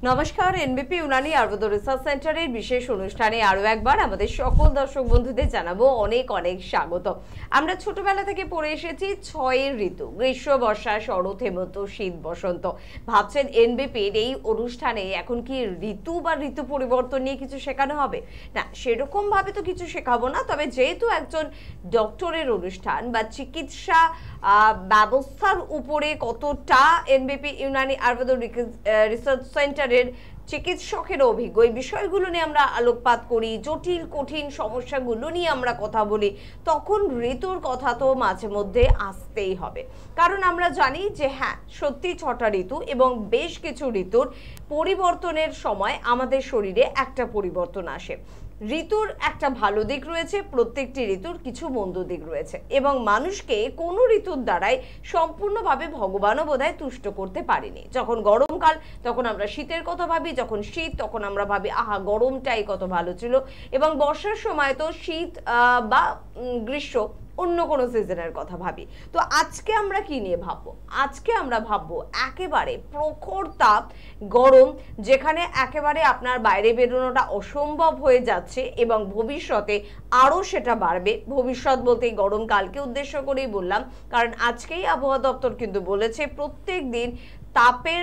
নমস্কার, এনবিপি ইউনানি আয়ুর্বেদ রিসার্চ সেন্টারের বিশেষ অনুষ্ঠানে আরো একবার আমাদের সকল দর্শক বন্ধুদের জানাবো অনেক অনেক স্বাগত। আমরা ছোটবেলা থেকে পড়ে এসেছি 6 ঋতু, গ্রীষ্ম, বর্ষা, শরৎ, হেমন্ত, শীত, বসন্ত। ভাবছেন এনবিপির এই অনুষ্ঠানে এখন কি ঋতু বা ঋতু পরিবর্তন নিয়ে কিছু শেখানো হবে? না, সেরকম ভাবে তো কিছু শেখাবো না। তবে যেহেতু একজন ডক্টরের অনুষ্ঠান বা চিকিৎসা ব্যবস্থার উপরে কতটা এনবিপি ইউনানি আয়ুর্বেদ রিসার্চ সেন্টারের চিকিৎসকের অভিজ্ঞ, এই বিষয়গুলো নিয়ে আমরা আলোকপাত করি, জটিল কঠিন সমস্যাগুলো নিয়ে আমরা কথা বলি, তখন ঋতুর কথা তো মাঝে মধ্যে আসতেই হবে। কারণ আমরা জানি যে হ্যাঁ, সত্যি 6টা ঋতু এবং বেশ কিছু ঋতুর পরিবর্তনের সময় আমাদের শরীরে একটা পরিবর্তন আসে। ঋতুর একটা ভালো দিক রয়েছে, প্রত্যেকটি ঋতুর কিছু মন্দ দিক রয়েছে, এবং মানুষকে কোনো ঋতুর দ্বারাই সম্পূর্ণভাবে ভগবানও বোধহয় তুষ্ট করতে পারেনি। যখন গরমকাল তখন আমরা শীতের কথা ভাবি, যখন শীত তখন আমরা ভাবি আহা গরমটাই কত ভালো ছিল, এবং বর্ষার সময় তো শীত বা গ্রীষ্ম অন্য কোনো সিজনের কথা ভাবি। তো আজকে আমরা কি নিয়ে ভাববো? আজকে আমরা ভাববো একেবারে প্রখর তাপ, গরম, যেখানে একেবারে আপনার বাইরে বেরোনোটা অসম্ভব হয়ে যাচ্ছে এবং ভবিষ্যতে আরও সেটা বাড়বে। ভবিষ্যৎ বলতে গরমকালকে উদ্দেশ্য করেই বললাম, কারণ আজকেই আবহাওয়া দপ্তর কিন্তু বলেছে প্রত্যেক দিন তাপের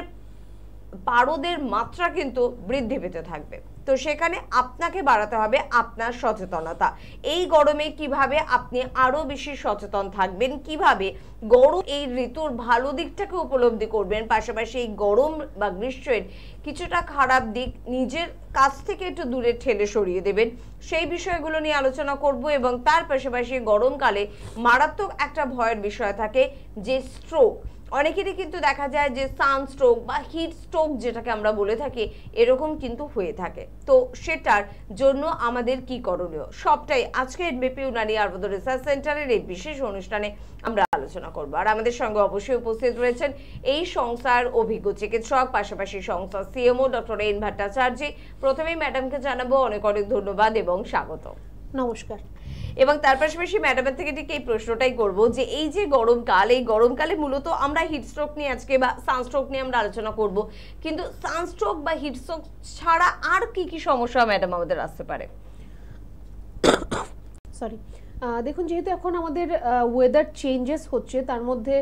পারদের মাত্রা কিন্তু বৃদ্ধি পেতে থাকবে। তো সেখানে আপনাকে বাড়াতে হবে আপনার সচেতনতা। এই গরমে কিভাবে আপনি আরো বেশি সচেতন থাকবেন, কিভাবে গরম এই ঋতুর ভালো দিকটাকে উপলব্ধি করবেন, পাশাপাশি এই গরম বা গ্রীষ্মের কিছুটা খারাপ দিক নিজের কাছ থেকে একটু দূরে ঠেলে সরিয়ে দেবেন, সেই বিষয়গুলো নিয়ে আলোচনা করব। এবং তার পাশাপাশি গরমকালে মারাত্মক একটা ভয়ের বিষয় থাকে যে স্ট্রোক। অনেকেরই কিন্তু দেখা যায় যে সানস্ট্রোক বা হিট স্ট্রোক যেটাকে আমরা বলে থাকি, এরকম কিন্তু হয়ে থাকে। তো সেটার জন্য আমাদের কি করণীয়, সবটাই আজকে এনবিপি ইউনানি আয়ুর্বেদ রিসার্চ সেন্টারের এই বিশেষ অনুষ্ঠানে আমরা আলোচনা করব। আর আমাদের সঙ্গে অবশ্যই উপস্থিত রয়েছেন এই সংস্থার অভিজ্ঞ চিকিৎসক, পাশাপাশি সংস্থার সিএমও ডক্টর এন ভট্টাচার্য। প্রথমেই ম্যাডামকে জানাবো অনেক অনেক ধন্যবাদ এবং স্বাগত। নমস্কার। এবং তার পাশাপাশি ম্যাডামের থেকে ঠিক এই প্রশ্নটাই করব যে এই যে গরমকাল, এই গরমকালে মূলত আমরা হিটস্ট্রোক নিয়ে আজকে বা সানস্ট্রোক নিয়ে আমরা আলোচনা করব, কিন্তু সানস্ট্রোক বা হিটস্ট্রোক ছাড়া আর কি কি সমস্যা ম্যাডাম আমাদের আসতে পারে? সরি, দেখুন, যেহেতু এখন আমাদের ওয়েদার চেঞ্জেস হচ্ছে, তার মধ্যে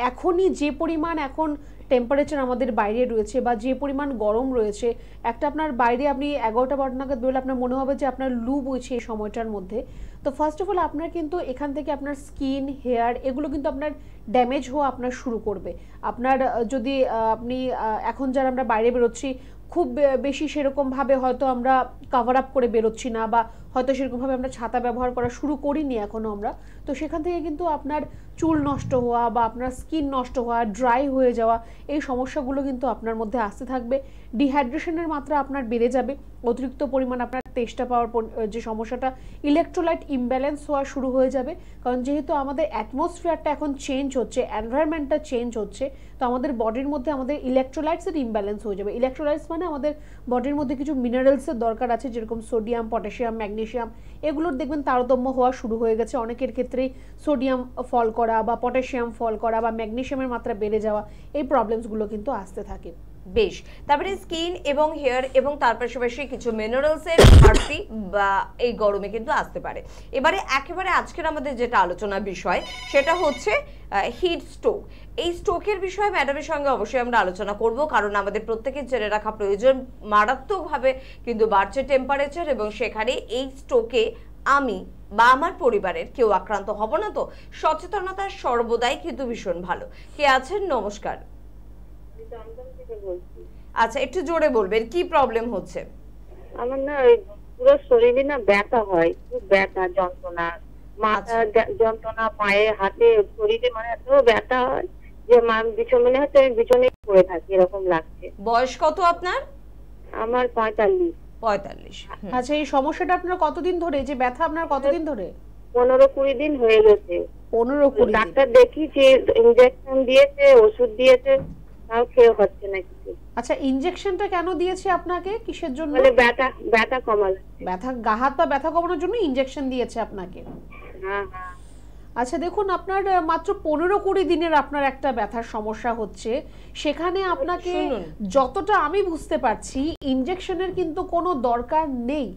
এখনই যে পরিমাণ এখন টেম্পারেচার আমাদের বাইরে রয়েছে বা যে পরিমাণ গরম রয়েছে, একটা আপনার বাইরে আপনি 11টা 12 নাগাদ বেরোলে আপনার মনে হবে যে আপনার লু বইছে এই সময়টার মধ্যে। তো ফার্স্ট অফ অল আপনার কিন্তু এখান থেকে আপনার স্কিন, হেয়ার এগুলো কিন্তু আপনার ড্যামেজ হওয়া আপনার শুরু করবে। আপনার যদি আপনি এখন যারা আমরা বাইরে বেরোচ্ছি খুব বেশি সেরকমভাবে হয়তো আমরা কভার আপ করে বেরোচ্ছি না, বা হয়তো সেরকমভাবে আমরা ছাতা ব্যবহার করা শুরু করিনি এখনও আমরা, তো সেখান থেকে কিন্তু আপনার চুল নষ্ট হওয়া বা আপনার স্কিন নষ্ট হওয়া, ড্রাই হয়ে যাওয়া, এই সমস্যাগুলো কিন্তু আপনার মধ্যে আসতে থাকবে। ডিহাইড্রেশনের মাত্রা আপনার বেড়ে যাবে, অতিরিক্ত পরিমাণ আপনার তেষ্টা পাওয়ার যে সমস্যাটা, ইলেকট্রোলাইট ইমব্যালেন্স হওয়া শুরু হয়ে যাবে। কারণ যেহেতু আমাদের অ্যাটমসফিয়ারটা এখন চেঞ্জ হচ্ছে, এনভায়রনমেন্টটা চেঞ্জ হচ্ছে, তো আমাদের বডির মধ্যে আমাদের ইলেকট্রোলাইটসের ইমব্যালেন্স হয়ে যাবে। ইলেকট্রোলাইটস মানে আমাদের বডির মধ্যে কিছু মিনারেলসের দরকার আছে, যেরকম সোডিয়াম, পটাশিয়াম, ম্যাগনেসিয়াম, এগুলোর দেখবেন তারতম্য হওয়া শুরু হয়ে গেছে। অনেকের ক্ষেত্রেই সোডিয়াম ফল করা বা পটাশিয়াম ফল করা বা ম্যাগনেসিয়ামের মাত্রা বেড়ে যাওয়া, এই প্রবলেমসগুলো কিন্তু আসতে থাকে। বেশ, তারপরে স্কিন এবং হেয়ার এবং তার পাশাপাশি কিছু মিনারেলসের ঘাটতি বা এই গরমে কিন্তু আসতে পারে। এবারে একেবারে আজকের আমাদের যেটা আলোচনার বিষয় সেটা হচ্ছে হিট স্ট্রোক। এই স্ট্রোকের বিষয়ে ম্যাডামের সঙ্গে অবশ্যই আমরা আলোচনা করব, কারণ আমাদের প্রত্যেকের জেনে রাখা প্রয়োজন। মারাত্মকভাবে কিন্তু বাড়ছে টেম্পারেচার, এবং সেখানে এই স্ট্রোকে আমি বা আমার পরিবারের কেউ আক্রান্ত হব না। তো সচেতনতা সর্বদাই কিন্তু ভীষণ ভালো। কে আছেন? নমস্কার। আচ্ছা, একটু জোরে বলবেন, কি প্রবলেম হচ্ছে? আমার না পুরো শরীরে না ব্যথা হয়, খুব ব্যথা, যন্ত্রণা, মাথা যন্ত্রণা, পায়ে হাতে শরীরে মানে এত ব্যথা হয় যে বিছানে হচ্ছে আমি বিছানে পড়ে থাকি, এরকম লাগছে। বয়স কত আপনার? আমার 45। 45। আচ্ছা, এই সমস্যাটা আপনার কতদিন ধরে, যে ব্যথা আপনার কতদিন ধরে? 15-20 দিন হয়ে গেছে। 15-20 ডাক্তার দেখিয়েছি, ইনজেকশন দিয়েছে, ওষুধ দিয়েছে, তাও খেয়ে হচ্ছে না কিছু। আচ্ছা, ইনজেকশনটা কেন দিয়েছে আপনাকে, কিসের জন্য? মানে ব্যথা কমানো। ব্যথা, গা হাত পা ব্যথা কমানোর জন্য ইনজেকশন দিয়েছে আপনাকে? হ্যাঁ হ্যাঁ। আচ্ছা দেখুন, আপনার মাত্র 15-20 দিনের আপনার একটা ব্যথার সমস্যা হচ্ছে, সেখানে আপনাকে শুনুন। যতটা আমি বুঝতে পারছি ইনজেকশনের কিন্তু কোনো দরকার নেই।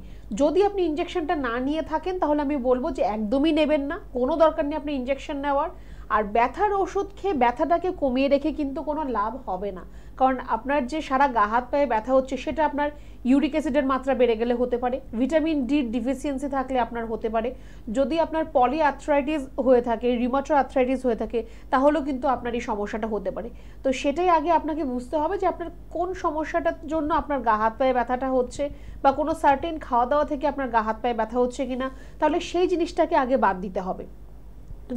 যদি আপনি ইনজেকশনটা না নিয়ে থাকেন তাহলে আমি বলবো যে একদমই নেবেন না, কোনো দরকার নেই আপনি ইনজেকশন নেওয়ার। আর ব্যথার ওষুধ খেয়ে ব্যথাটাকে কমিয়ে রেখে কিন্তু কোনো লাভ হবে না, কারণ আপনার যে সারা গা হাত পায়ে ব্যথা হচ্ছে সেটা আপনার ইউরিক অ্যাসিডের মাত্রা বেড়ে গেলে হতে পারে, ভিটামিন ডি ডিফিসিয়েন্সি থাকলে আপনার হতে পারে, যদি আপনার পলি আর্থ্রাইটিস হয়ে থাকে, রিউমাটয়েড আর্থ্রাইটিস হয়ে থাকে, তাহলেও কিন্তু আপনার এই সমস্যাটা হতে পারে। তো সেটাই আগে আপনাকে বুঝতে হবে যে আপনার কোন সমস্যাটার জন্য আপনার গা হাত পায়ে ব্যথাটা হচ্ছে, বা কোনো সার্টেন খাওয়া দাওয়া থেকে আপনার গা হাত পায়ে ব্যথা হচ্ছে কিনা, তাহলে সেই জিনিসটাকে আগে বাদ দিতে হবে,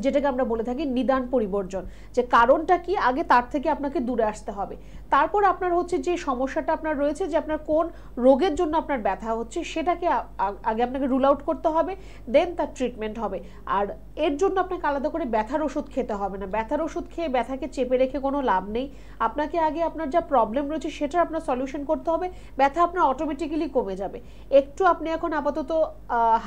যেটাকে আমরা বলে থাকি নিদান পরিবর্জন, যে কারণটা কি আগে তার থেকে আপনাকে দূরে আসতে হবে। তারপর আপনার হচ্ছে যে সমস্যাটা আপনার রয়েছে, যে আপনার কোন রোগের জন্য আপনার ব্যথা হচ্ছে সেটাকে আগে আপনাকে রুল আউট করতে হবে, দেন তার ট্রিটমেন্ট হবে। আর এর জন্য আপনাকে আলাদা করে ব্যথার ওষুধ খেতে হবে না, ব্যথার ওষুধ খেয়ে ব্যথাকে চেপে রেখে কোনো লাভ নেই। আপনাকে আগে আপনার যা প্রবলেম রয়েছে সেটার আপনার সলিউশন করতে হবে, ব্যথা আপনার অটোমেটিক্যালি কমে যাবে। একটু আপনি এখন আপাতত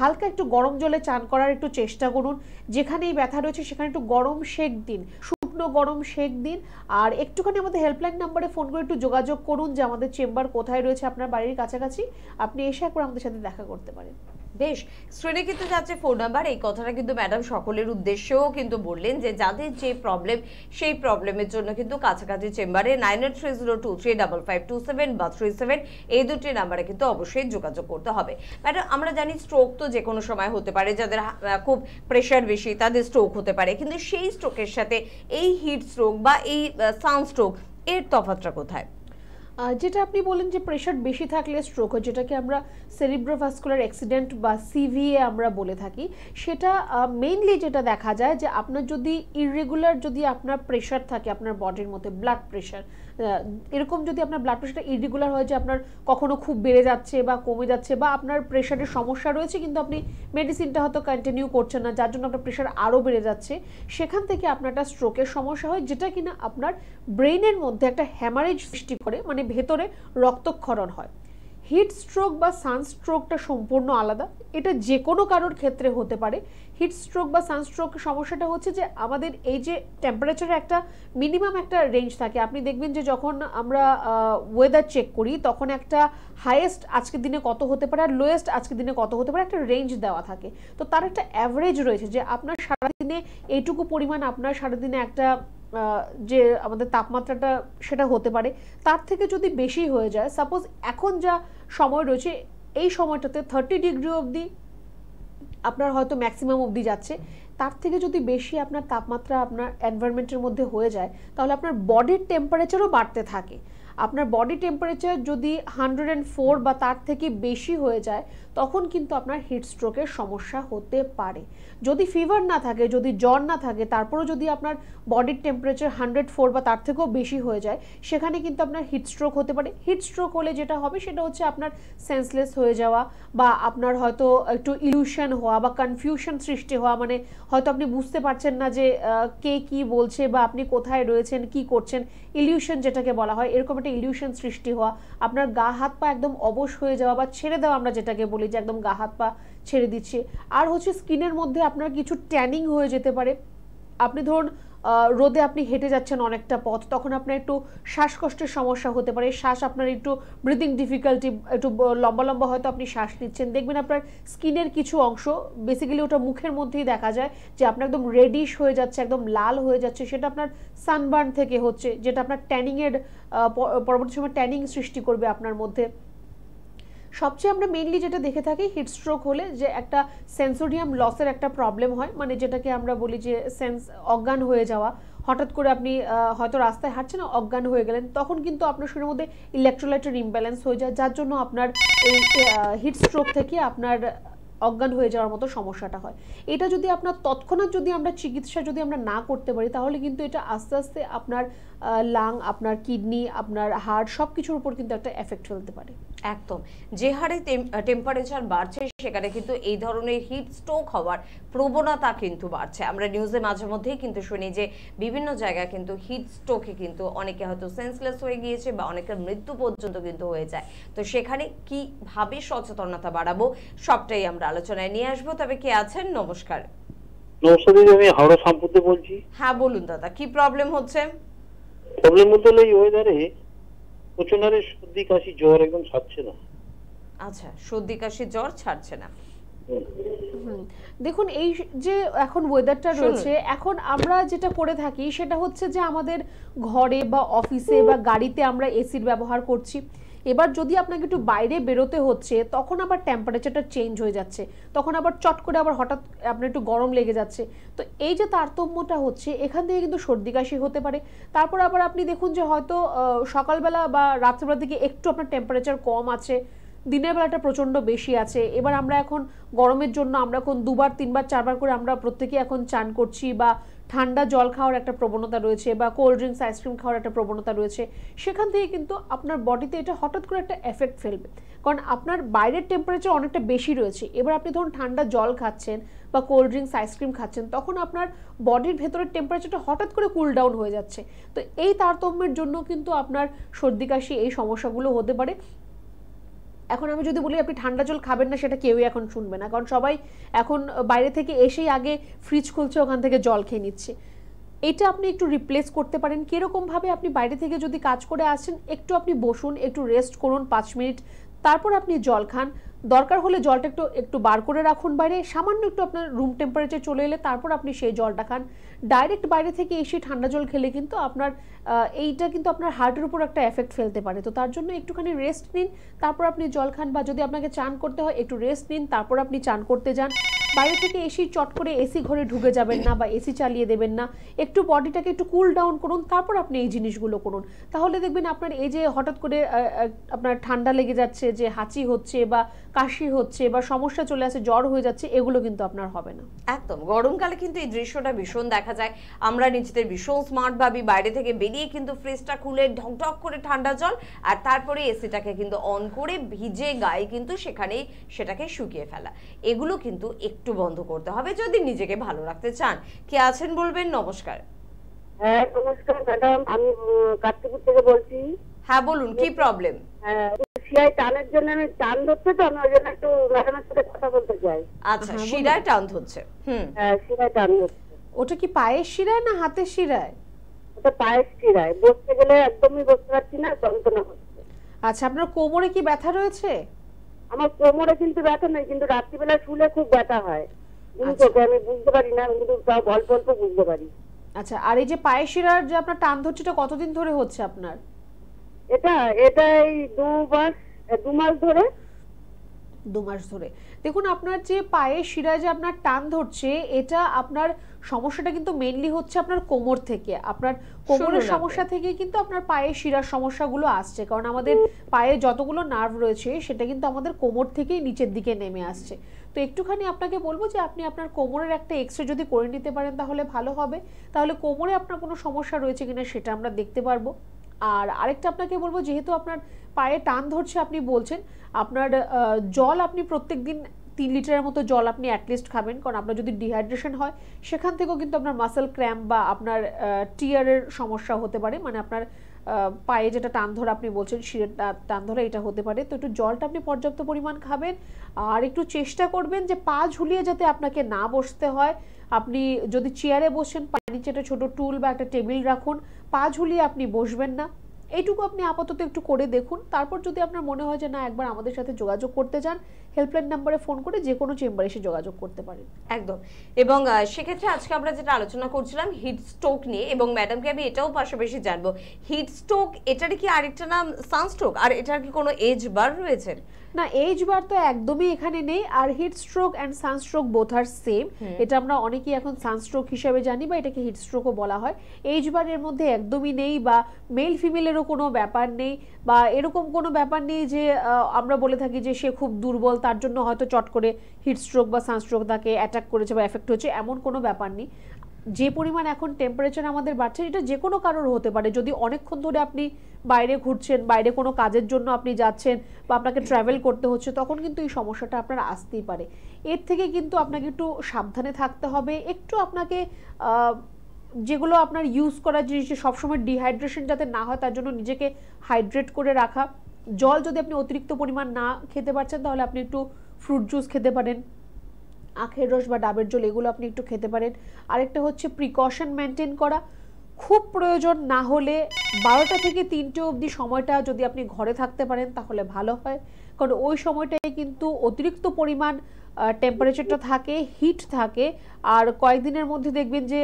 হালকা একটু গরম জলে চান করার একটু চেষ্টা করুন, যেখানেই ব্যথা রয়েছে সেখানে একটু গরম সেক দিন, শুকনো গরম সেক দিন। আর একটুখানি আমাদের হেল্পলাইন নাম্বারে ফোন করে একটু যোগাযোগ করুন যে আমাদের চেম্বার কোথায় রয়েছে আপনার বাড়ির কাছাকাছি, আপনি এসে একবার আমাদের সাথে দেখা করতে পারেন। বেশ, স্ক্রিনে কিন্তু যাচ্ছে ফোন নাম্বার, এই কথাটা কিন্তু ম্যাডাম সকলের উদ্দেশ্যেও কিন্তু বললেন যে যাদের যে প্রবলেম সেই প্রবলেমের জন্য কিন্তু কাছাকাছি চেম্বারে 9830235527 বা 37 এই দুটি নাম্বারে কিন্তু অবশ্যই যোগাযোগ করতে হবে। ম্যাডাম আমরা জানি স্ট্রোক তো যে কোনো সময় হতে পারে, যাদের খুব প্রেশার বেশি তাদের স্ট্রোক হতে পারে, কিন্তু সেই স্ট্রোকের সাথে এই হিট স্ট্রোক বা এই সানস্ট্রোক এর তফাৎটা কোথায়? যেটা আপনি বলেন যে প্রেশার বেশি থাকলে স্ট্রোক হয়, যেটাকে আমরা সেরিব্রোভাস্কুলার অ্যাক্সিডেন্ট বা সিভিএ আমরা বলে থাকি, সেটা মেইনলি যেটা দেখা যায় যে আপনার যদি ইররেগুলার যদি আপনার প্রেশার থাকে আপনার বডির মধ্যে, ব্লাড প্রেশার এরকম যদি আপনার ব্লাড প্রেশারটা ইররেগুলার হয়, যে আপনার কখনো খুব বেড়ে যাচ্ছে বা কমে যাচ্ছে, বা আপনার প্রেশারের সমস্যা রয়েছে কিন্তু আপনি মেডিসিনটা হয়তো কন্টিনিউ করছেন না, যার জন্য আপনার প্রেশার আরও বেড়ে যাচ্ছে, সেখান থেকে আপনার একটা স্ট্রোকের সমস্যা হয়, যেটা কিনা আপনার ব্রেইনের মধ্যে একটা হ্যামারেজ সৃষ্টি করে, মানে ভেতরে রক্তক্ষরণ হয়। হিট স্ট্রোক বা সানস্ট্রোকটা সম্পূর্ণ আলাদা, এটা যে কোনো কারোর ক্ষেত্রে হতে পারে। হিট স্ট্রোক বা সানস্ট্রোক সমস্যাটা হচ্ছে যে আমাদের এই যে টেম্পারেচারের একটা মিনিমাম একটা রেঞ্জ থাকে, আপনি দেখবেন যে যখন আমরা ওয়েদার চেক করি তখন একটা হাইয়েস্ট আজকের দিনে কত হতে পারে আর লোয়েস্ট আজকের দিনে কত হতে পারে একটা রেঞ্জ দেওয়া থাকে। তো তার একটা অ্যাভারেজ রয়েছে যে আপনার সারাদিনে এইটুকু পরিমাণ আপনার সারাদিনে একটা যে আমাদের তাপমাত্রাটা সেটা হতে পারে, তার থেকে যদি বেশি হয়ে যায়, সাপোজ এখন যা সময় রয়েছে এই সময়টাতে 30 ডিগ্রি অবধি আপনার হয়তো ম্যাক্সিমাম অবধি যাচ্ছে, তার থেকে যদি বেশি আপনার তাপমাত্রা আপনার এনভায়রনমেন্টের মধ্যে হয়ে যায়, তাহলে আপনার বডির টেম্পারেচারও বাড়তে থাকে। আপনার বডি টেম্পারেচার যদি 104 বা তার থেকে বেশি হয়ে যায়, তখন কিন্তু আপনার হিট স্ট্রোকের সমস্যা হতে পারে। যদি ফিভার না থাকে, যদি জ্বর না থাকে, তারপরেও যদি আপনার বডির টেম্পারেচার 104 বা তার থেকেও বেশি হয়ে যায়, সেখানে কিন্তু আপনার হিট স্ট্রোক হতে পারে। হিট স্ট্রোক হলে যেটা হবে সেটা হচ্ছে আপনার সেন্সলেস হয়ে যাওয়া, বা আপনার হয়তো একটু ইলিউশন হওয়া বা কনফিউশন সৃষ্টি হওয়া, মানে হয়তো আপনি বুঝতে পারছেন না যে কে কি বলছে বা আপনি কোথায় রয়েছেন কি করছেন, ইলিউশন যেটাকে বলা হয়, এরকম একটা ইলিউশন সৃষ্টি হওয়া, আপনার গা হাত পা একদম অবশ হয়ে যাওয়া বা ছেড়ে দেওয়া, আমরা যেটাকে বলি যে একদম গা হাত পা ছেড়ে দিচ্ছে। আর হচ্ছে স্কিনের মধ্যে আপনার কিছু ট্যানিং হয়ে যেতে পারে। আপনি ধরুন রোদে আপনি হেঁটে যাচ্ছেন অনেকটা পথ, তখন আপনার একটু শ্বাসকষ্টের সমস্যা হতে পারে, শ্বাস আপনার একটু ব্রিদিং ডিফিকাল্টি, একটু লম্বা লম্বা হয়তো আপনি শ্বাস নিচ্ছেন, দেখবেন আপনার স্কিনের কিছু অংশ, বেসিক্যালি ওটা মুখের মধ্যেই দেখা যায় যে আপনার একদম রেডিশ হয়ে যাচ্ছে, একদম লাল হয়ে যাচ্ছে, সেটা আপনার সানবার্ন থেকে হচ্ছে, যেটা আপনার ট্যানিংয়ের পরবর্তী সময় ট্যানিং সৃষ্টি করবে আপনার মধ্যে। সবচেয়ে আমরা মেইনলি যেটা দেখে থাকি হিট স্ট্রোক হলে যে একটা সেন্সোরিয়াম লসের একটা প্রবলেম হয়, মানে যেটাকে আমরা বলি যে অজ্ঞান হয়ে যাওয়া। হঠাৎ করে আপনি হয়তো রাস্তায় হাঁটছেন, অজ্ঞান হয়ে গেলেন, তখন কিন্তু আপনার শরীরের মধ্যে ইলেকট্রোলাইটের ইমব্যালেন্স হয়ে যায়, যার জন্য আপনার এই হিট স্ট্রোক থেকে আপনার অজ্ঞান হয়ে যাওয়ার মতো সমস্যাটা হয়। এটা যদি আপনার তৎক্ষণাৎ যদি আমরা চিকিৎসা যদি আমরা না করতে পারি, তাহলে কিন্তু এটা আস্তে আস্তে আপনার লাং, আপনার কিডনি, আপনার হার্ট সব কিছুর উপর কিন্তু একটা এফেক্ট ফেলতে পারে। একদম, যে হারে টেম্পারেচার বাড়ছে সেখানে কিন্তু এই ধরনের হিট স্ট্রোক হওয়ার প্রবণতা কিন্তু বাড়ছে। আমরা নিউজে মাঝে মধ্যেই কিন্তু শুনি যে বিভিন্ন জায়গায় কিন্তু হিট স্ট্রোকে কিন্তু অনেকে হয়তো সেন্সলেস হয়ে গিয়েছে বা অনেকের মৃত্যু পর্যন্ত কিন্তু হয়ে যায়। তো সেখানে কিভাবে সচেতনতা বাড়াবো সবটাই আমরা আলোচনায় নিয়ে আসবো। তবে কে আছেন? নমস্কার। নমস্কার দিদি, আমি হাওড়া শামপুরতে বলছি। হ্যাঁ বলুন দাদা, কি প্রবলেম হচ্ছে? প্রবলেম বলতে হলে এই ওয়েদারে প্রচন্ড হারে সর্দি কাশি জ্বর একদম ছাড়ছে না। আচ্ছা, সর্দি কাশি জ্বর ছাড়ছে না। দেখুন এই যে এখন ওয়েদারটা রয়েছে, এখন আমরা যেটা করে থাকি সেটা হচ্ছে যে আমাদের ঘরে বা অফিসে বা গাড়িতে আমরা এসির ব্যবহার করছি। এবার যদি আপনাকে একটু বাইরে বেরোতে হচ্ছে তখন আবার টেম্পারেচারটা চেঞ্জ হয়ে যাচ্ছে, তখন আবার চট করে আবার হঠাৎ আপনার একটু গরম লেগে যাচ্ছে। তো এই যে তারতম্যটা হচ্ছে, এখান থেকে কিন্তু সর্দি কাশি হতে পারে। তারপর আবার আপনি দেখুন যে হয়তো সকালবেলা বা রাত্রেবেলার দিকে একটু আপনার টেম্পারেচার কম আছে, দিনের বেলাটা প্রচণ্ড বেশি আছে। এবার আমরা এখন গরমের জন্য আমরা এখন 2বার 3বার 4বার করে আমরা প্রত্যেকে এখন চান করছি, বা ঠান্ডা জল খাওয়ার একটা প্রবণতা রয়েছে, বা কোল্ড ড্রিঙ্কস আইসক্রিম খাওয়ার একটা প্রবণতা রয়েছে। সেখান থেকে কিন্তু আপনার বডিতে এটা হঠাৎ করে একটা এফেক্ট ফেলবে, কারণ আপনার বাইরের টেম্পারেচার অনেকটা বেশি রয়েছে। এবার আপনি ধরুন ঠান্ডা জল খাচ্ছেন বা কোল্ড ড্রিঙ্কস আইসক্রিম খাচ্ছেন, তখন আপনার বডির ভেতরের টেম্পারেচারটা হঠাৎ করে কুল ডাউন হয়ে যাচ্ছে। তো এই তারতম্যের জন্য কিন্তু আপনার সর্দি কাশি এই সমস্যাগুলো হতে পারে। এখন আমি যদি বলি আপনি ঠান্ডা জল খাবেন না, সেটা কেউই এখন শুনবে না, কারণ সবাই এখন বাইরে থেকে এসেই আগে ফ্রিজ খুলছে, ওখান থেকে জল খেয়ে নিচ্ছে। এটা আপনি একটু রিপ্লেস করতে পারেন। কীরকমভাবে? আপনি বাইরে থেকে যদি কাজ করে আসেন, একটু আপনি বসুন, একটু রেস্ট করুন 5 মিনিট, তারপর আপনি জল খান। দরকার হলে জলটা একটু বার করে রাখুন বাইরে, সামান্য একটু আপনার রুম টেম্পারেচার চলে এলে তারপর আপনি সেই জলটা খান। ডাইরেক্ট বাইরে থেকে এসে ঠান্ডা জল খেলে কিন্তু আপনার এইটা কিন্তু আপনার হার্টের উপর একটা এফেক্ট ফেলতে পারে। তো তার জন্য একটুখানি রেস্ট নিন, তারপর আপনি জল খান, বা যদি আপনাকে চান করতে হয় একটু রেস্ট নিন, তারপর আপনি চান করতে যান। বাইরে থেকে এসে চট করে এসি ঘরে ঢুকে যাবেন না বা এসি চালিয়ে দেবেন না, একটু বডিটাকে একটু কুল ডাউন করুন, তারপর আপনি এই জিনিসগুলো করুন। তাহলে দেখবেন আপনার এই যে হঠাৎ করে আপনার ঠান্ডা লেগে যাচ্ছে, যে হাঁচি হচ্ছে বা কাশি হচ্ছে বা সমস্যা চলে আসে, জ্বর হয়ে যাচ্ছে, এগুলো কিন্তু আপনার হবে না। একদম, গরমকালে কিন্তু এই দৃশ্যটা ভীষণ দেখা যায়। আমরা নিজেদের ভীষণ স্মার্ট ভাবি, বাইরে থেকে বেরিয়ে কিন্তু ফ্রিজটা খুলে ঢকঢক করে ঠান্ডা জল, আর তারপরে এসিটাকে কিন্তু অন করে ভিজে গায়ে কিন্তু সেখানেই সেটাকে শুকিয়ে ফেলা। এগুলো কিন্তু একটু বন্ধ করতে হবে যদি নিজেকে ভালো রাখতে চান। কে আছেন বলবেন? নমস্কার। হ্যাঁ নমস্কার ম্যাডাম, আমি কার্তিকপুর থেকে বলছি। হ্যাঁ বলুন, কি প্রবলেম? হ্যাঁ, সিআই টানের জন্য আমি টান ধরছে, তো আমি ওই জন্য একটু ম্যাডামের সাথে কথা বলতে চাই। আচ্ছা, শিরায় টান হচ্ছে। হ্যাঁ, সিআই টান ধরছে। ওটা কি পায়ের শিরায় না হাতের শিরায়? ওটা পায়ের শিরায়, বসতে গেলে একদমই বসতে পারছি না, যন্ত্রণা হচ্ছে। আচ্ছা, আপনার কোমরে কি ব্যথা রয়েছে? আমার কোমরে কিন্তু ব্যথা নেই, কিন্তু রাত্রিবেলা শুলে খুব ব্যথা হয়। চোখে আমি বুঝতে পারি না, কিন্তু তাও অল্প অল্প বুঝতে পারি। আচ্ছা, আর এই যে পায়ের শিরার যে আপনার টান ধরছে, এটা কতদিন ধরে হচ্ছে আপনার? এটা এই 2 মাস ধরে। 2 মাস ধরে। দেখুন, আপনার যে পায়ের শিরায় যে আপনার টান ধরছে, এটা আপনার সমস্যাটা কিন্তু মেইনলি হচ্ছে আপনার কোমর থেকে। আপনার কোমরের সমস্যা থেকে কিন্তু আপনার পায়ের শিরার সমস্যাগুলো আসছে, কারণ আমাদের পায়ে যতগুলো নার্ভ রয়েছে সেটা কিন্তু আমাদের কোমর থেকেই নিচের দিকে নেমে আসছে। তো একটুখানি আপনাকে বলবো যে আপনি আপনার কোমরের একটা এক্সরে যদি করে নিতে পারেন তাহলে ভালো হবে। তাহলে কোমরে আপনার কোনো সমস্যা রয়েছে কিনা সেটা আমরা দেখতে পারবো। আর আরেকটা আপনাকে বলবো, যেহেতু আপনার পায়ে টান ধরছে আপনি বলছেন, আপনার জল আপনি প্রত্যেকদিন 3 লিটারের মতো জল আপনি অ্যাটলিস্ট খাবেন, কারণ আপনার যদি ডিহাইড্রেশন হয় সেখান থেকেও কিন্তু আপনার মাসেল ক্র্যাম্প বা আপনার টিয়ারের সমস্যা হতে পারে, মানে আপনার পায়ে যেটা টান ধরা আপনি বলছেন, শিরের টান ধরা, এটা হতে পারে। তো একটু জলটা আপনি পর্যাপ্ত পরিমাণ খাবেন, আর একটু চেষ্টা করবেন যে পা ঝুলিয়ে যাতে আপনাকে না বসতে হয়। আপনি যদি চেয়ারে বসেন, পায়ের নিচে একটা ছোটো টুল বা একটা টেবিল রাখুন, পা ঝুলিয়ে আপনি বসবেন না। এইটুকু আপনি আপাতত একটু করে দেখুন। তারপর যদি আপনার মনে হয় যে না, একবার আমাদের সাথে যোগাযোগ করতে চান, হেল্পলাইন নাম্বারে ফোন করে যে কোনো চেম্বারে এসে যোগাযোগ করতে পারেন। একদম। এবং সেক্ষেত্রে আজকে আমরা যেটা আলোচনা করছিলাম হিট স্ট্রোক নিয়ে, এবং ম্যাডামকে আমি এটাও পাশাপাশি জানবো, হিট স্ট্রোক এটার কি আরেকটা নাম সানস্ট্রোক, আর এটার কি কোনো এজ বার রয়েছে? না, এজ বার তো একদমই এখানে নেই। আর heat stroke and sunstroke both are same. এটা আমরা অনেকেই এখন সানস্ট্রোক হিসেবে জানি, বা এটাকে হিট স্ট্রোকও বলা হয়। এজ বারের মধ্যে একদমই নেই, বা মেল ফিমেলেরও কোনো ব্যাপার নেই, বা এরকম কোনো ব্যাপার নেই যে আমরা বলে থাকি যে সে খুব দুর্বল, তার জন্য হয়তো চট করে হিট স্ট্রোক বা সানস্ট্রোক তাকে অ্যাটাক করেছে বা এফেক্ট হচ্ছে, এমন কোনো ব্যাপার নেই। যে পরিমাণ এখন টেম্পারেচার আমাদের বাড়ছে, এটা যে কোনো কারোর হতে পারে। যদি অনেকক্ষণ ধরে আপনি বাইরে ঘুরছেন, বাইরে কোনো কাজের জন্য আপনি যাচ্ছেন, বা আপনাকে ট্রাভেল করতে হচ্ছে, তখন কিন্তু এই সমস্যাটা আপনার আসতেই পারে। এর থেকে কিন্তু আপনাকে একটু সাবধানে থাকতে হবে। একটু আপনাকে যেগুলো আপনার ইউজ করার জিনিস, সবসময় ডিহাইড্রেশন যাতে না হয় তার জন্য নিজেকে হাইড্রেট করে রাখা। জল যদি আপনি অতিরিক্ত পরিমাণ না খেতে পারছেন, তাহলে আপনি একটু ফ্রুট জুস খেতে পারেন। আখের রস বা ডাবের জল এগুলো আপনি একটু খেতে পারেন। আরেকটা হচ্ছে প্রিকশন মেনটেন করা, খুব প্রয়োজন না হলে 12টা থেকে 3টে অবধি সময়টা যদি আপনি ঘরে থাকতে পারেন তাহলে ভালো হয়, কারণ ওই সময়টায় কিন্তু অতিরিক্ত পরিমাণ টেম্পারেচারটা থাকে, হিট থাকে, আর কয়েকদিনের মধ্যে দেখবেন যে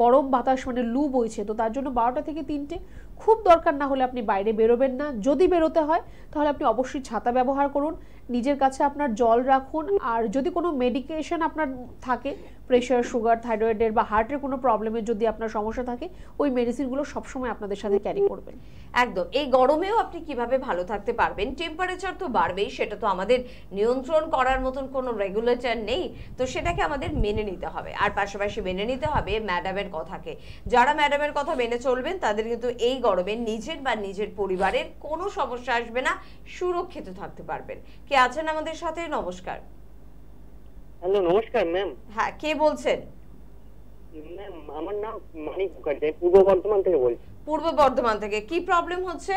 গরম বাতাস মানে লু বইছে, তো তার জন্য 12টা থেকে 3টে খুব দরকার না হলে আপনি বাইরে বেরোবেন না। যদি বেরোতে হয় তাহলে আপনি অবশ্যই ছাতা ব্যবহার করুন, নিজের কাছে আপনার জল রাখুন, আর যদি কোনো মেডিকেশন আপনার থাকে, প্রেশার, সুগার, থাইরয়েডের বা হার্টের কোনো প্রবলেমের যদি আপনার সমস্যা থাকে, ওই মেডিসিনগুলো সবসময় আপনাদের সাথে ক্যারি করবেন। একদম। এই গরমেও আপনি কিভাবে ভালো থাকতে পারবেন? টেম্পারেচার তো বাড়বেই, সেটা তো আমাদের নিয়ন্ত্রণ করার মতন কোনো রেগুলেটর নেই, তো সেটাকে আমাদের মেনে নিতে হবে। আর পাশাপাশি মেনে নিতে হবে ম্যাডামের কথাকে। যারা ম্যাডামের কথা মেনে চলবেন তাদের কিন্তু এই গরমে নিজের বা নিজের পরিবারের কোনো সমস্যা আসবে না, সুরক্ষিত থাকতে পারবেন। কে আছেন আমাদের সাথে? নমস্কার। হ্যালো, নমস্কার ম্যাম। হ্যাঁ, কে বলছেন? ম্যাম, আমার নাম মানিক মুখার্জি, পূর্ব বর্ধমান থেকে বলছি। পূর্ব বর্ধমান থেকে। কি প্রবলেম হচ্ছে?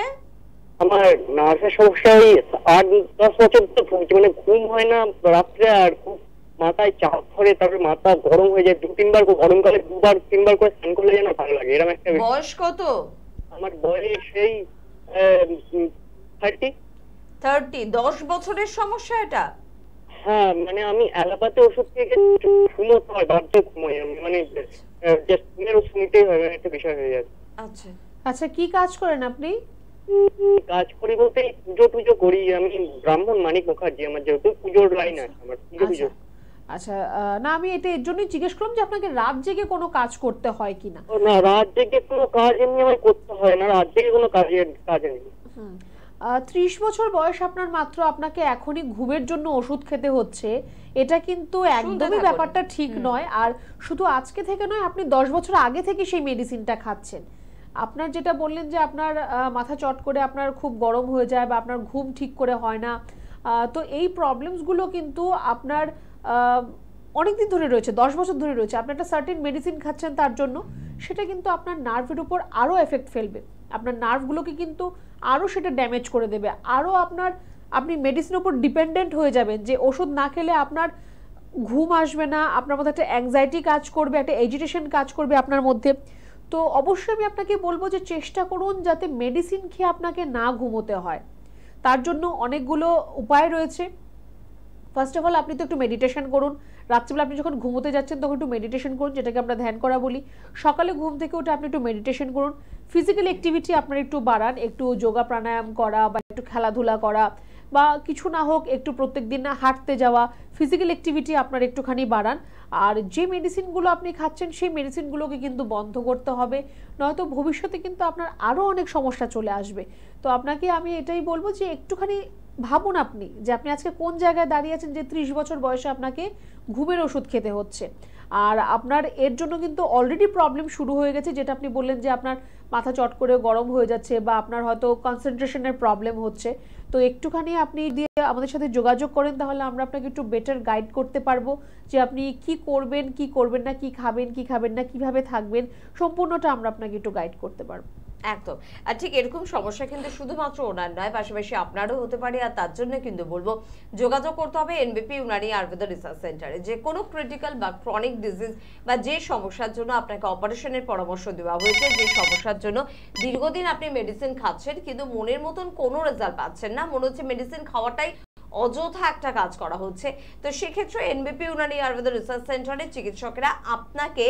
আমার নার্ভের সমস্যা, ওই 8-10 বছর তো ভুগছি, মানে ঘুম হয় না রাত্রে, আর খুব মাথায় চাপ ধরে, তারপরে মাথা গরম হয়ে যায়, 2-3 বার, গরমকালে 2-3 বার করে স্নান করলে যেন ভালো লাগে, এরকম একটা। বয়স কত? আমার বয়স সেই 30। 10 বছরের সমস্যা এটা? হ্যাঁ, মানে আমি অ্যালোপ্যাথি ওষুধ থেকে ঘুমোতে হয়, বাধ্য ঘুমোই আমি, মানে জাস্ট ঘুমের ওষুধ নিতেই হয়, একটা বিষয় হয়ে যাচ্ছে। আচ্ছা আচ্ছা, কি কাজ করেন আপনি? কাজ করি বলতে পুজো করি, আমি ব্রাহ্মণ মানিক মুখার্জি, আমার যেহেতু পুজোর লাইন আছে, আমার পুজো। আচ্ছা, না আমি এটা এর জন্যই জিজ্ঞেস করলাম যে আপনাকে রাত জেগে কোনো কাজ করতে হয় কিনা। না, রাত জেগে কোনো কাজ এমনি আমার করতে হয় না, রাত জেগে কোনো কাজ নেই। 30 বছর বয়স আপনার মাত্র, আপনাকে এখনই ঘুমের জন্য ওষুধ খেতে হচ্ছে, এটা কিন্তু একদমই ব্যাপারটা ঠিক নয়। আর শুধু আজকে থেকে নয়, আপনি 10 বছর আগে থেকে সেই মেডিসিনটা খাচ্ছেন। আপনার যেটা বললেন যে আপনার মাথা চট করে আপনার খুব গরম হয়ে যায় বা আপনার ঘুম ঠিক করে হয় না, তো এই প্রবলেমসগুলো কিন্তু আপনার অনেকদিন ধরে রয়েছে, 10 বছর ধরে রয়েছে। আপনি একটা সার্টেন মেডিসিন খাচ্ছেন তার জন্য, সেটা কিন্তু আপনার নার্ভের উপর আরও এফেক্ট ফেলবে, আপনার নার্ভগুলোকে কিন্তু আরও সেটা ড্যামেজ করে দেবে, আরও আপনি মেডিসিনের উপর ডিপেন্ডেন্ট হয়ে যাবেন, যে ওষুধ না খেলে আপনার ঘুম আসবে না, আপনার মধ্যে একটা অ্যাংজাইটি কাজ করবে, একটা এজিটেশন কাজ করবে আপনার মধ্যে। তো অবশ্যই আমি আপনাকে বলবো যে চেষ্টা করুন যাতে মেডিসিন খেয়ে আপনাকে না ঘুমোতে হয়। তার জন্য অনেকগুলো উপায় রয়েছে। ফার্স্ট অফ অল, আপনি তো একটু মেডিটেশন করুন। রাত্রিবেলা আপনি যখন ঘুমোতে যাচ্ছেন তখন একটু মেডিটেশন করুন, যেটাকে আমরা ধ্যান করা বলি। সকালে ঘুম থেকে উঠে আপনি একটু মেডিটেশন করুন। ফিজিক্যাল অ্যাক্টিভিটি আপনার একটু বাড়ান, একটু যোগা প্রাণায়াম করা বা একটু খেলাধুলা করা, বা কিছু না হোক একটু প্রত্যেকদিন না হাঁটতে যাওয়া, ফিজিক্যাল অ্যাক্টিভিটি আপনার একটুখানি বাড়ান। আর যে মেডিসিনগুলো আপনি খাচ্ছেন সেই মেডিসিনগুলোকে কিন্তু বন্ধ করতে হবে, নয়তো ভবিষ্যতে কিন্তু আপনার আরও অনেক সমস্যা চলে আসবে। তো আপনাকে আমি এটাই বলবো যে একটুখানি ভাবুন আপনি যে আপনি আজকে কোন জায়গায় দাঁড়িয়ে আছেন, যে 30 বছর বয়সে আপনাকে ঘুমের ওষুধ খেতে হচ্ছে। আর আপনার এর জন্য কিন্তু অলরেডি প্রবলেম শুরু হয়ে গেছে, যেটা আপনি বললেন যে আপনার মাথা চট করে গরম হয়ে যাচ্ছে বা আপনার হয়তো কনসেন্ট্রেশনের প্রবলেম হচ্ছে। তো একটুখানি আপনি দিয়ে আমাদের সাথে যোগাযোগ করেন, তাহলে আমরা আপনাকে একটু বেটার গাইড করতে পারবো যে আপনি কি করবেন, কি করবেন না, কি খাবেন, কি খাবেন না, কিভাবে থাকবেন, সম্পূর্ণটা আমরা আপনাকে একটু গাইড করতে পারবো। একদম। আর ঠিক এরকম সমস্যা কিন্তু শুধুমাত্র ওনার নয়, পাশাপাশি আপনারও হতে পারে। আর তার জন্য কিন্তু বলবো যোগাযোগ করতে হবে এনবিপি ইউনানি আয়ুর্বেদা রিসার্চ সেন্টারে। যে কোনো ক্রিটিক্যাল বা ক্রনিক ডিজিজ বা যে সমস্যার জন্য আপনাকে অপারেশনের পরামর্শ দেওয়া হয়েছে, যে সমস্যার জন্য দীর্ঘদিন আপনি মেডিসিন খাচ্ছেন কিন্তু মনের মতন কোনো রেজাল্ট পাচ্ছেন না, মনে হচ্ছে মেডিসিন খাওয়াটাই অযথা একটা কাজ করা হচ্ছে, তো সেক্ষেত্রে এনবিপি ইউনানি আয়ুর্বেদা রিসার্চ সেন্টারের চিকিৎসকেরা আপনাকে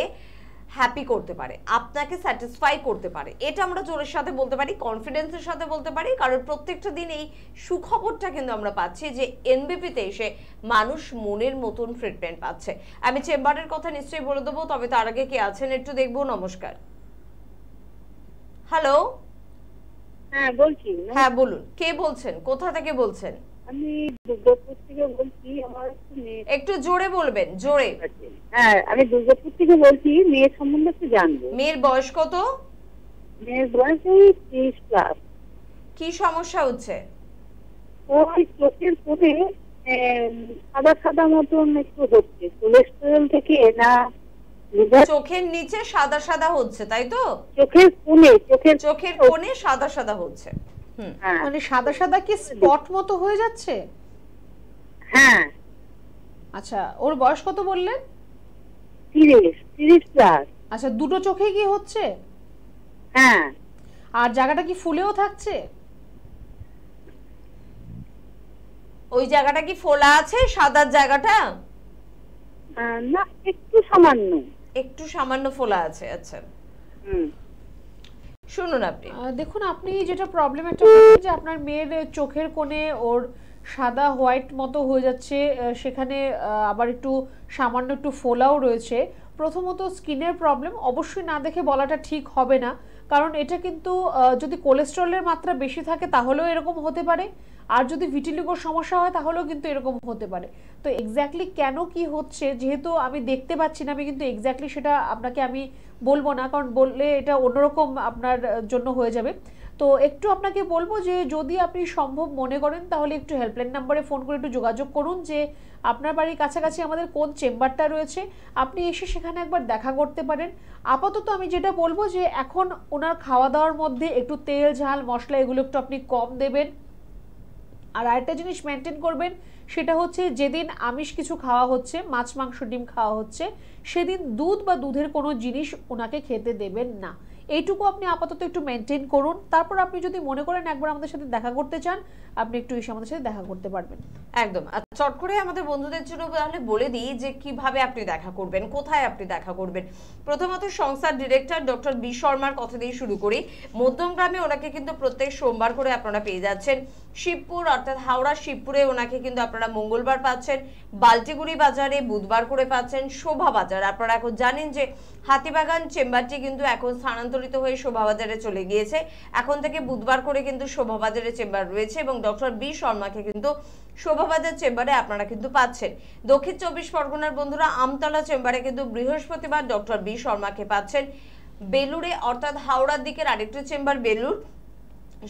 হ্যাপি করতে পারে, আপনাকে স্যাটিসফাই করতে পারে। এটা আমরা জোরের সাথে বলতে পারি, কনফিডেন্সের সাথে বলতে পারি, কারণ প্রত্যেকটা দিন এই সুখবরটা কিন্তু আমরা পাচ্ছি যে এনবিপিতে এসে মানুষ মনের মতন ট্রিটমেন্ট পাচ্ছে। আমি চেম্বারের কথা নিশ্চয়ই বলে দেবো, তবে তার আগে কে আছেন একটু দেখবো। নমস্কার। হ্যালো। হ্যাঁ বলছি। হ্যাঁ বলুন, কে বলছেন, কোথা থেকে বলছেন? আমি দুর্গাপুর থেকে বলছি। আমার একটু জোরে বলবেন, জোরে। হ্যাঁ, আমি দুর্গাপুর থেকে বলছি। মেয়ের সম্বন্ধে একটু জানবো। মেয়ের বয়স কত? মেয়ের বয়স 30+। কি সমস্যা হচ্ছে? ওই চোখের কোণে সাদা সাদা মতন একটু হচ্ছে, কোলেস্টেরল থেকে না চোখের নিচে সাদা সাদা হচ্ছে, তাই তো? চোখের কোণে সাদা সাদা হচ্ছে। মানে সাদা সাদা কি স্পট মতো হয়ে যাচ্ছে? হ্যাঁ। আচ্ছা, ওর বয়স কত বললেন? 30+ আচ্ছা, দুটো চোখে কি হচ্ছে? হ্যাঁ। আর জায়গাটা কি ফুলেও থাকছে? ওই জায়গাটা কি ফোলা আছে, সাদার জায়গাটা? না, একটু সামান্য। একটু সামান্য ফোলা আছে, আচ্ছা। শুনুন আপনি, দেখুন, আপনি যেটা প্রবলেম একটা বলছেন যে আপনার মেয়ের চোখের কোণে ওর সাদা হোয়াইট মতো হয়ে যাচ্ছে, সেখানে আবার একটু সামান্য একটু ফোলাও রয়েছে। প্রথমত স্কিনের প্রবলেম, অবশ্যই না দেখে বলাটা ঠিক হবে না, কারণ এটা কিন্তু যদি কোলেস্টেরলের মাত্রা বেশি থাকে তাহলেও এরকম হতে পারে, আর যদি ভিটিলিগোর সমস্যা হয় তাহলেও কিন্তু এরকম হতে পারে। তো এক্স্যাক্টলি কেন কি হচ্ছে, যেহেতু আমি দেখতে পাচ্ছি না, আমি কিন্তু এক্স্যাক্টলি সেটা আপনাকে আমি বলবো না, কারণ বললে এটা অন্যরকম আপনার জন্য হয়ে যাবে। তো একটু আপনাকে বলবো যে যদি আপনি সম্ভব মনে করেন তাহলে একটু হেল্পলাইন নাম্বারে ফোন করে একটু যোগাযোগ করুন যে আপনার বাড়ির কাছাকাছি আমাদের কোন চেম্বারটা রয়েছে, আপনি এসে সেখানে একবার দেখা করতে পারেন। আপাতত আমি যেটা বলবো যে এখন ওনার খাওয়া দাওয়ার মধ্যে একটু তেল ঝাল মশলা এগুলো একটু আপনি কম দেবেন। আর আরেকটা জিনিস মেনটেন করবেন, সেটা হচ্ছে যেদিন আমিষ কিছু খাওয়া হচ্ছে, মাছ মাংস ডিম খাওয়া হচ্ছে, সেদিন দুধ বা দুধের কোনো জিনিস ওনাকে খেতে দেবেন না। এইটুকু আপনি আপাতত একটু মেনটেন করুন। তারপর আপনি যদি মনে করেন একবার আমাদের সাথে দেখা করতে চান, আপনি একটু এসে আমাদের সাথে দেখা করতে পারবেন। একদম। চট করে আমাদের বন্ধুদের জন্য তাহলে বলে দিই যে কিভাবে আপনি দেখা করবেন, কোথায় আপনি দেখা করবেন। প্রথমত সংস্থার ডিরেক্টর ডক্টর বি শর্মার কথা দিয়ে শুরু করি। মধ্যমগ্রামে ওনাকে কিন্তু প্রত্যেক সোমবার করে আপনারা পেয়ে যাচ্ছেন। শিবপুর অর্থাৎ হাওড়া শিবপুরে ওনাকে কিন্তু আপনারা মঙ্গলবার পাচ্ছেন। বাল্টিগুড়ি বাজারে বুধবার করে পাচ্ছেন। শোভা বাজার, আপনারা এখন জানেন যে হাতিবাগান চেম্বারটি কিন্তু এখন স্থানান্তরিত হয়ে শোভা বাজারে চলে গিয়েছে। এখন থেকে বুধবার করে কিন্তু শোভা বাজারে চেম্বার রয়েছে এবং ডক্টর বি শর্মাকে কিন্তু শোভাবাজার চেম্বারে আপনারা কিন্তু পাচ্ছেন। দক্ষিণ 24 পরগনার বন্ধুরা আমতলা চেম্বারে কিন্তু বৃহস্পতিবার ডক্টর বি শর্মাকে পাচ্ছেন। বেলুড়ে অর্থাৎ হাওড়ার দিকের আরেকটি চেম্বার বেলুড়,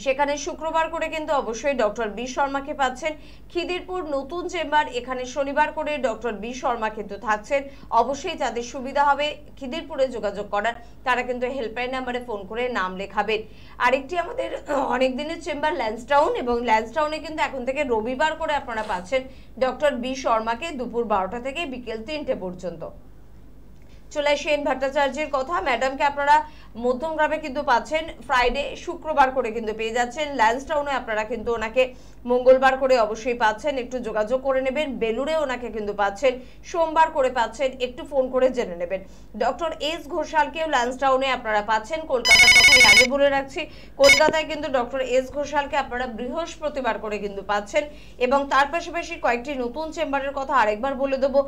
সেখানে শুক্রবার করে কিন্তু অবশ্যই ডক্টর বি শর্মাকে পাচ্ছেন। খিদিরপুর নতুন চেম্বার, এখানে শনিবার করে ডক্টর বি শর্মা কিন্তু থাকছেন। অবশ্যই যাদের সুবিধা হবে খিদিরপুরে যোগাযোগ করার, তারা কিন্তু হেল্পলাইন নাম্বারে ফোন করে নাম লেখাবেন। আরেকটি আমাদের অনেক দিনের চেম্বার ল্যান্সটাউন, এবং ল্যান্সটাউনে কিন্তু এখন থেকে রবিবার করে আপনারা পাচ্ছেন ডক্টর বি শর্মাকে দুপুর 12টা থেকে বিকেল 3টে পর্যন্ত। চলে আসেন ভট্টাচার্যের কথা, ম্যাডামকে আপনারা মধ্যমগ্রামে কিন্তু পাচ্ছেন ফ্রাইডে, শুক্রবার করে কিন্তু পেয়ে যাচ্ছেন। ল্যান্সটাউনে আপনারা কিন্তু ওনাকে মঙ্গলবার করে অবশ্যই পাচ্ছেন, একটু যোগাযোগ করে নেবেন। বেলুড়ে ওনাকে কিন্তু পাচ্ছেন সোমবার করে পাচ্ছেন, একটু ফোন করে জেনে নেবেন। ডক্টর এস ঘোষালকেও ল্যান্সটাউনে আপনারা পাচ্ছেন। কলকাতার কথা আগে বলে রাখছি, কলকাতায় কিন্তু ডক্টর এস ঘোষালকে আপনারা বৃহস্পতিবার করে কিন্তু পাচ্ছেন। এবং তার পাশাপাশি কয়েকটি নতুন চেম্বারের কথা আরেকবার বলে দেবো।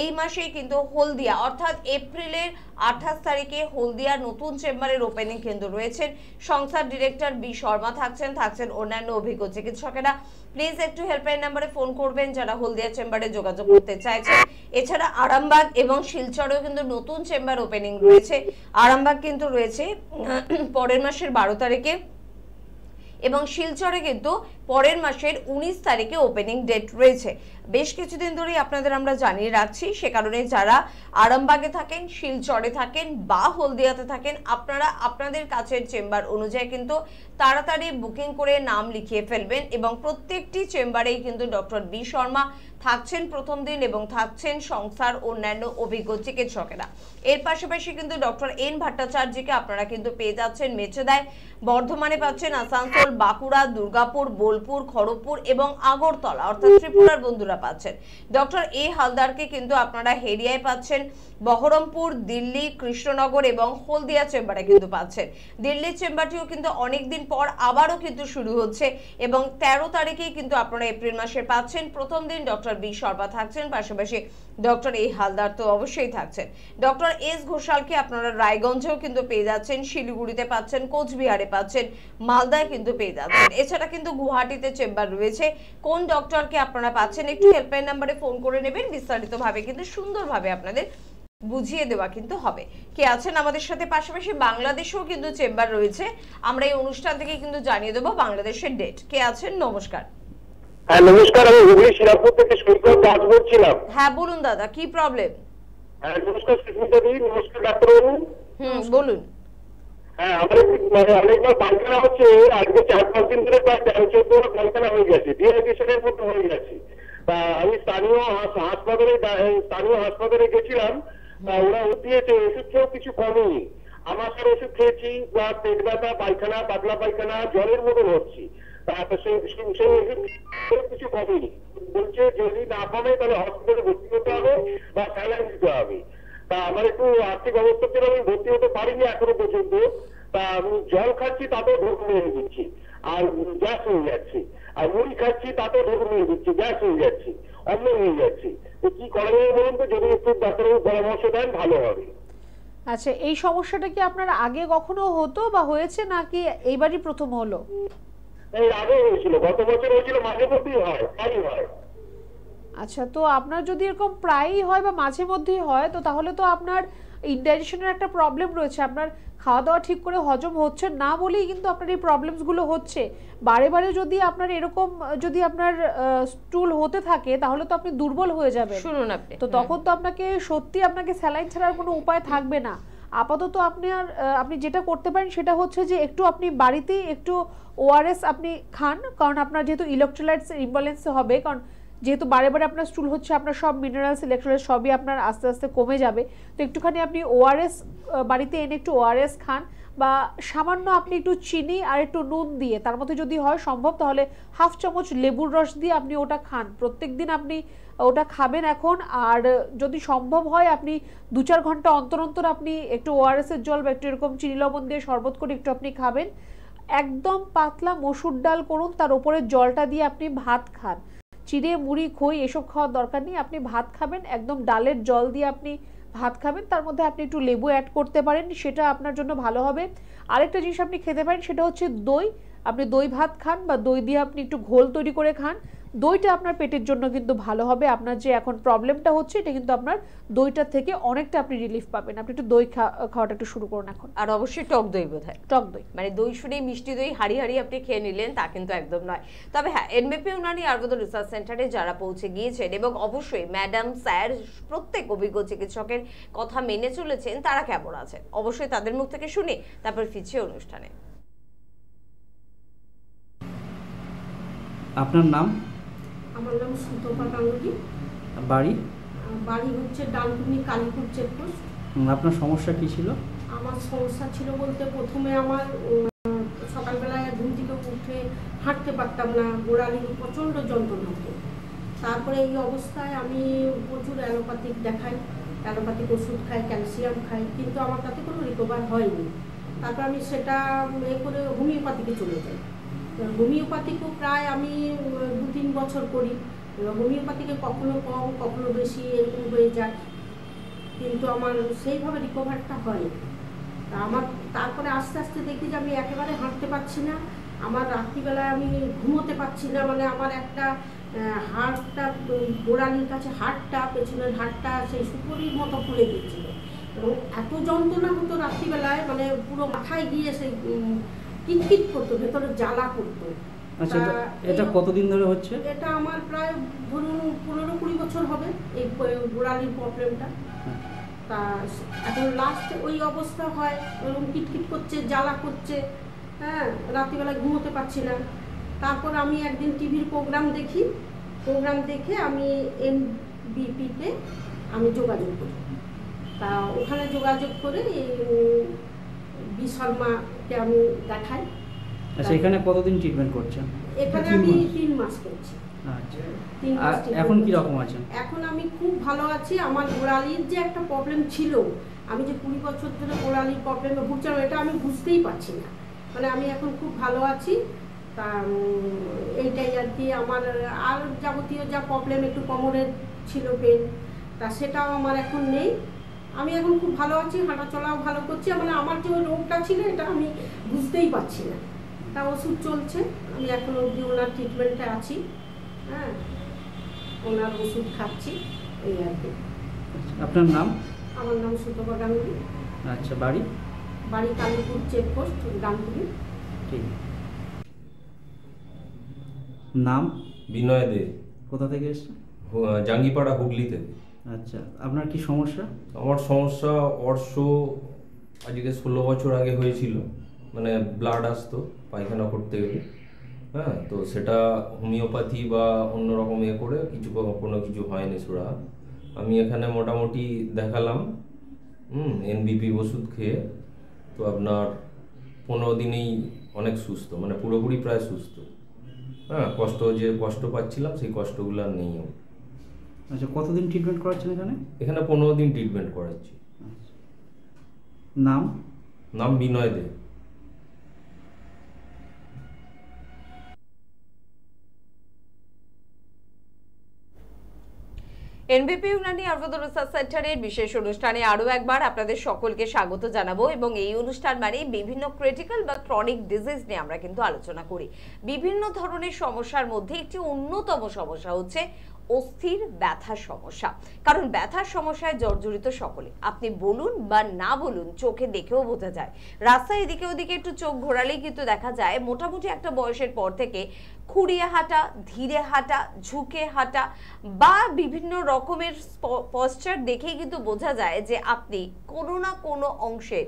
এই মাসেই কিন্তু হলদিয়া অর্থাৎ এপ্রিলের 28 তারিখে হলদিয়া নতুন চেম্বারের ওপেনিং কিন্তু রয়েছেন। সংস্থার ডিরেক্টর বি শর্মা থাকছেন অন্যান্য অভিজ্ঞ চিকিৎসকেরা। প্লিজ একটু হেল্পলাইন নাম্বারে ফোন করবেন যারা হলদিয়া চেম্বারে যোগাযোগ করতে চাইছেন। এছাড়া আরামবাগ এবং শিলচরেও কিন্তু নতুন চেম্বার ওপেনিং রয়েছে। আরামবাগ কিন্তু রয়েছে পরের মাসের 12 তারিখে এবং শিলচরে কিন্তু পরের মাসের 19 তারিখে ওপেনিং ডেট রয়েছে। বেশ কিছুদিন ধরেই আপনাদের আমরা জানিয়ে রাখছি, সে কারণে যারা আরামবাগে থাকেন, শিলচরে থাকেন বা হলদিয়াতে থাকেন, আপনারা আপনাদের কাছের চেম্বার অনুযায়ী কিন্তু তাড়াতাড়ি বুকিং করে নাম লিখিয়ে ফেলবেন। এবং প্রত্যেকটি চেম্বারেই কিন্তু ডক্টর বি শর্মা থাকছেন প্রথম দিন এবং থাকছেন সংস্থার অন্যান্য অভিজ্ঞ চিকিৎসকেরা। এর পাশাপাশি কিন্তু ডক্টর এন ভট্টাচার্যকে আপনারা কিন্তু পেয়ে যাচ্ছেন মেচেদায়, বর্ধমানে পাচ্ছেন, আসানসোল, বাঁকুড়া, দুর্গাপুর, বোলপুর, খড়গপুর এবং আগরতলা অর্থাৎ ত্রিপুরার বন্ধুরা পাচ্ছেন। ডক্টর এ হালদারকে কিন্তু আপনারা হেরিয়ায় পাচ্ছেন, বহরমপুর, দিল্লি, কৃষ্ণনগর এবং হলদিয়া চেম্বারে কিন্তু পাচ্ছেন। দিল্লির চেম্বারটিও কিন্তু অনেকদিন পর আবারও কিন্তু শুরু হচ্ছে এবং 13 তারিখেই কিন্তু আপনারা এপ্রিল মাসের পাচ্ছেন। প্রথম দিন ডক্টর বি শর্মা থাকছেন, পাশাপাশি ডক্টর এ হালদার তো অবশ্যই থাকছেন। ডক্টর এস ঘোষালকে আপনারা রায়গঞ্জেও কিন্তু পেয়ে যাচ্ছেন, শিলিগুড়িতে পাচ্ছেন, কোচবিহারে পাচ্ছেন, মালদায় কিন্তু পেয়ে যাচ্ছেন। এছাড়া কিন্তু গুয়াহাটিতে চেম্বার রয়েছে। কোন ডক্টরকে আপনারা পাচ্ছেন একটু হেল্পলাইন নাম্বারে ফোন করে নেবেন, বিস্তারিতভাবে কিন্তু সুন্দরভাবে আপনাদের বুঝিয়ে দেওয়া কিন্তু হবে। কে আছেন আমাদের সাথে? পাশাপাশি বাংলাদেশেও কিন্তু চেম্বার রয়েছে, আমরা এই অনুষ্ঠান থেকে কিন্তু জানিয়ে দেবো বাংলাদেশের ডেট। কে আছেন? নমস্কার। হ্যাঁ নমস্কার, আমি হুগলি শিলাপুর থেকে সৈকত দাস বলছিলাম। হ্যাঁ বলুন দাদা, কি প্রবলেম? হ্যাঁ নমস্কার সুস্মিতা দি, নমস্কার ডাক্তারবাবু। বলুন। হ্যাঁ আমার অনেকবার পায়খানা হচ্ছে, আজকে 4-5 দিন ধরে প্রায় 13-14 বার পায়খানা হয়ে গেছে, ডিহাইড্রেশনের মতো হয়ে গেছে। তা আমি স্থানীয় হাসপাতালে গেছিলাম, ওরা ওষুধ দিয়েছে, ওষুধ খেয়েও কিছু কমেনি। আমার স্যার ওষুধ খেয়েছি, পেট ব্যথা, পায়খানা, পাতলা পায়খানা, জলের মতন হচ্ছি, সেই ওষুধ কিছু কমেনি। বলছে যদি না কমে তাহলে হসপিটালে ভর্তি হতে হবে বা স্যালাইন দিতে হবে। তা আমার একটু আর্থিক অবস্থার জন্য আমি ভর্তি হতে পারিনি এখনো পর্যন্ত। তা আমি জল খাচ্ছি, তাতেও ঢোক মেরে দিচ্ছি আর গ্যাস হয়ে যাচ্ছে, আর মুড়ি খাচ্ছি তাতেও ঢোক মেরে দিচ্ছি, গ্যাস হয়ে যাচ্ছে, অম্ল হয়ে যাচ্ছে। তো কি করা যাবে বলুন তো, যদি একটু ডাক্তারবাবু পরামর্শ দেন ভালো হবে। আচ্ছা, এই সমস্যাটা কি আপনার আগে কখনো হতো বা হয়েছে, নাকি এইবারই প্রথম হলো? এই আগে হয়েছিল, গত বছর হয়েছিল, মাঝে মধ্যেই হয়, প্রায়ই হয়। আচ্ছা, তো আপনার যদি এরকম প্রায়ই হয় বা মাঝে মধ্যেই হয়, তো তাহলে তো আপনার ইনডাইজেশনের একটা প্রবলেম রয়েছে। আপনার খাওয়া দাওয়া ঠিক করে হজম হচ্ছে না বলেই কিন্তু আপনার এই প্রবলেমসগুলো হচ্ছে। বারে বারে যদি আপনার এরকম যদি আপনার স্টুল হতে থাকে, তাহলে তো আপনি দুর্বল হয়ে যাবেন। শুনুন আপনি, তো তখন তো আপনাকে স্যালাইন ছাড়ার কোনো উপায় থাকবে না। আপাতত আপনি যেটা করতে পারেন সেটা হচ্ছে যে একটু আপনি বাড়িতেই একটু ওআরএস আপনি খান, কারণ আপনার যেহেতু ইলেকট্রোলাইটস ইমব্যালেন্স হবে, কারণ যেহেতু বারে বারে আপনার স্টুল হচ্ছে, আপনার সব মিনারেলস ইলেকট্রোলাইট সবই আপনার আস্তে আস্তে কমে যাবে। তো একটুখানি আপনি ওআরএস বাড়িতে এনে একটু ওআরএস খান, বা সামান্য আপনি একটু চিনি আর একটু নুন দিয়ে, তার মধ্যে যদি হয় সম্ভব তাহলে হাফ চামচ লেবুর রস দিয়ে আপনি ওটা খান। প্রত্যেকদিন আপনি ওটা খাবেন এখন। আর যদি সম্ভব হয় আপনি 2-4 ঘন্টা অন্তর অন্তর আপনি একটু ওআরএস এর জল বা একটু এরকম চিনি লবণ দিয়ে শরবত করে একটু আপনি খাবেন। একদম পাতলা মসুর ডাল করুন, তার উপরে জলটা দিয়ে আপনি ভাত খান। চিড়ে মুড়ি খই এসব খাওয়ার দরকার নেই, আপনি ভাত খাবেন, একদম ডালের জল দিয়ে আপনি ভাত খাবেন, তার মধ্যে আপনি একটু লেবু অ্যাড করতে পারেন, সেটা আপনার জন্য ভালো হবে। আরেকটা জিনিস আপনি খেতে পারেন, সেটা হচ্ছে দই। আপনি দই ভাত খান বা দই দিয়ে আপনি একটু ঘোল তৈরি করে খান। দইটা আপনার পেটের জন্য কিন্তু ভালো হবে। আপনার যে এখন প্রবলেমটা হচ্ছে, এটা কিন্তু আপনার দইটার থেকে অনেকটা আপনি রিলিফ পাবেন। আপনি একটু দই খাওয়াটা একটু শুরু করুন এখন। আর অবশ্যই টক দই বোধহয়, টক দই, মানে দই শুনেই মিষ্টি দই হাড়ি হাড়ি আপনি খেয়ে নিলেন তা কিন্তু একদম নয়। তবে হ্যাঁ, এনবিপি ইউনানি আয়ুর্বেদ রিসার্চ সেন্টারে যারা পৌঁছে গিয়েছেন এবং অবশ্যই ম্যাডাম স্যার প্রত্যেক অভিজ্ঞ চিকিৎসকের কথা মেনে চলেছেন, তারা কেমন আছেন অবশ্যই তাদের মুখ থেকে শুনে তারপর ফিরছে অনুষ্ঠানে। আপনার নাম? আমার নাম সুতপা গাঙ্গুলি। বাড়ি? বাড়ি হচ্ছে ডানকুনি, কালীপুর চেকপোস্ট। আপনার সমস্যা কি ছিল? আমার সমস্যা ছিল বলতে, প্রথমে আমার সকালবেলায় ঘুম থেকে উঠে হাঁটতে পারতাম না, গোড়ালির প্রচণ্ড যন্ত্রণা হতো। তারপরে এই অবস্থায় আমি প্রচুর অ্যালোপ্যাথিক দেখাই, অ্যালোপ্যাথিক ওষুধ খাই, ক্যালসিয়াম খাই, কিন্তু আমার তাতে কোনো রিকভার হয়নি। তারপর আমি সেটা করে হোমিওপ্যাথিকে চলে যাই। হোমিওপ্যাথিকও প্রায় আমি 2-3 বছর করি। হোমিওপ্যাথিকে কখনো কম কখনো বেশি এরকম হয়ে যায়, কিন্তু আমার সেইভাবে রিকভারটা হয়নি। তা আমার তারপরে আস্তে আস্তে দেখি যে আমি একেবারে হাঁটতে পারছি না, আমার রাত্রিবেলায় আমি ঘুমোতে পারছি না, মানে আমার একটা হাড়টা, গোড়ালির কাছে হাড়টা, পেছনের হাড়টা সেই সুপুরির মতো ফুলে গিয়েছিল এবং এত যন্ত্রণা হতো রাত্রিবেলায়, মানে পুরো মাথায় গিয়ে সেই কিটকিট করতো, ভেতরে জ্বালা করতো। আচ্ছা, এটা কতদিন ধরে হচ্ছে? এটা আমার প্রায় ধরুন 15-20 বছর হবে এই গোড়ালির প্রবলেমটা। তা এখন লাস্ট ওই অবস্থা হয়, ওরকম কিটকিট করছে, জ্বালা করছে, হ্যাঁ, রাত্রিবেলায় ঘুমোতে পারছি না। তারপর আমি একদিন টিভির প্রোগ্রাম দেখে আমি এনবিপিতে আমি যোগাযোগ করি। তা ওখানে যোগাযোগ করে বি শর্মাকে আমি দেখাই। আচ্ছা, এখানে কতদিন ট্রিটমেন্ট করছেন? এখানে আমি 3 মাস করছি। আচ্ছা, 3 মাস। এখন কি রকম আছেন? এখন আমি খুব ভালো আছি। আমার গোড়ালির যে একটা প্রবলেম ছিল, আমি যে 20 বছর ধরে গোড়ালির প্রবলেমে ভুগছিলাম, এটা আমি বুঝতেই পারছি না। মানে আমি এখন খুব ভালো আছি। তা এইটাই আর কি। আমার আর যাবতীয় যা প্রবলেম, একটু কোমরের ছিল পেন, তা সেটাও আমার এখন নেই। আমি এখন খুব ভালো আছি, হাঁটা চলাও ভালো করছি। মানে আমার যে ওই রোগটা ছিল, এটা আমি বুঝতেই পারছি না। তা ওষুধ চলছে, আমি এখন অবধি ওনার ট্রিটমেন্টে আছি, হ্যাঁ, ওনার ওষুধ খাচ্ছি, এই আর কি। আপনার নাম? আমার নাম সুতপা গাঙ্গুলি। আচ্ছা, বাড়ি? বাড়ি কালীপুর চেকপোস্ট, ডানকুনি। ঠিক। নাম? বিনয় দে। কোথা থেকে এসেছেন? জাঙ্গিপাড়া, হুগলি থেকে। আচ্ছা, আপনার কি সমস্যা? আমার সমস্যা অর্শ আজকে 16 বছর আগে হয়েছিল। মানে ব্লাড আসতো পায়খানা করতে গেলে, হ্যাঁ, তো সেটা হোমিওপ্যাথি বা অন্যরকম করে কোনো কিছু হয়নি সুরা। আমি এখানে মোটামুটি দেখালাম এনবিপি ওষুধ খেয়ে, তো আপনার 15 দিনেই অনেক সুস্থ, মানে পুরোপুরি প্রায় সুস্থ। হ্যাঁ, কষ্ট পাচ্ছিলাম সেই কষ্টগুলো আর নেই। আচ্ছা, কতদিন ট্রিটমেন্ট করাচ্ছেন এখানে? এখানে 15 দিন ট্রিটমেন্ট করাচ্ছি। নাম বিনয় দে। এনবিপি ইউনানি আয়ুর্বেদ রিসার্চ সেন্টারের বিশেষ অনুষ্ঠানে আরো একবার আপনাদের সকলকে স্বাগত জানাবো। এবং এই অনুষ্ঠান মানে বিভিন্ন ক্রিটিক্যাল বা ক্রনিক ডিজিজ নিয়ে আমরা কিন্তু আলোচনা করি। বিভিন্ন ধরনের সমস্যার মধ্যে একটি অন্যতম সমস্যা হচ্ছে অস্থির ব্যথার সমস্যা। কারণ ব্যথার সমস্যায় জর্জরিত সকলে, আপনি বলুন বা না বলুন, চোখে দেখেও বোঝা যায়। রাস্তায় এদিকে ওদিকে একটু চোখ ঘোরালেই কিন্তু দেখা যায় মোটামুটি একটা বয়সের পর থেকে খুঁড়িয়ে হাঁটা, ধীরে হাঁটা, ঝুঁকে হাঁটা বা বিভিন্ন রকমের পশ্চার দেখেই কিন্তু বোঝা যায় যে আপনি কোনো না কোনো অংশে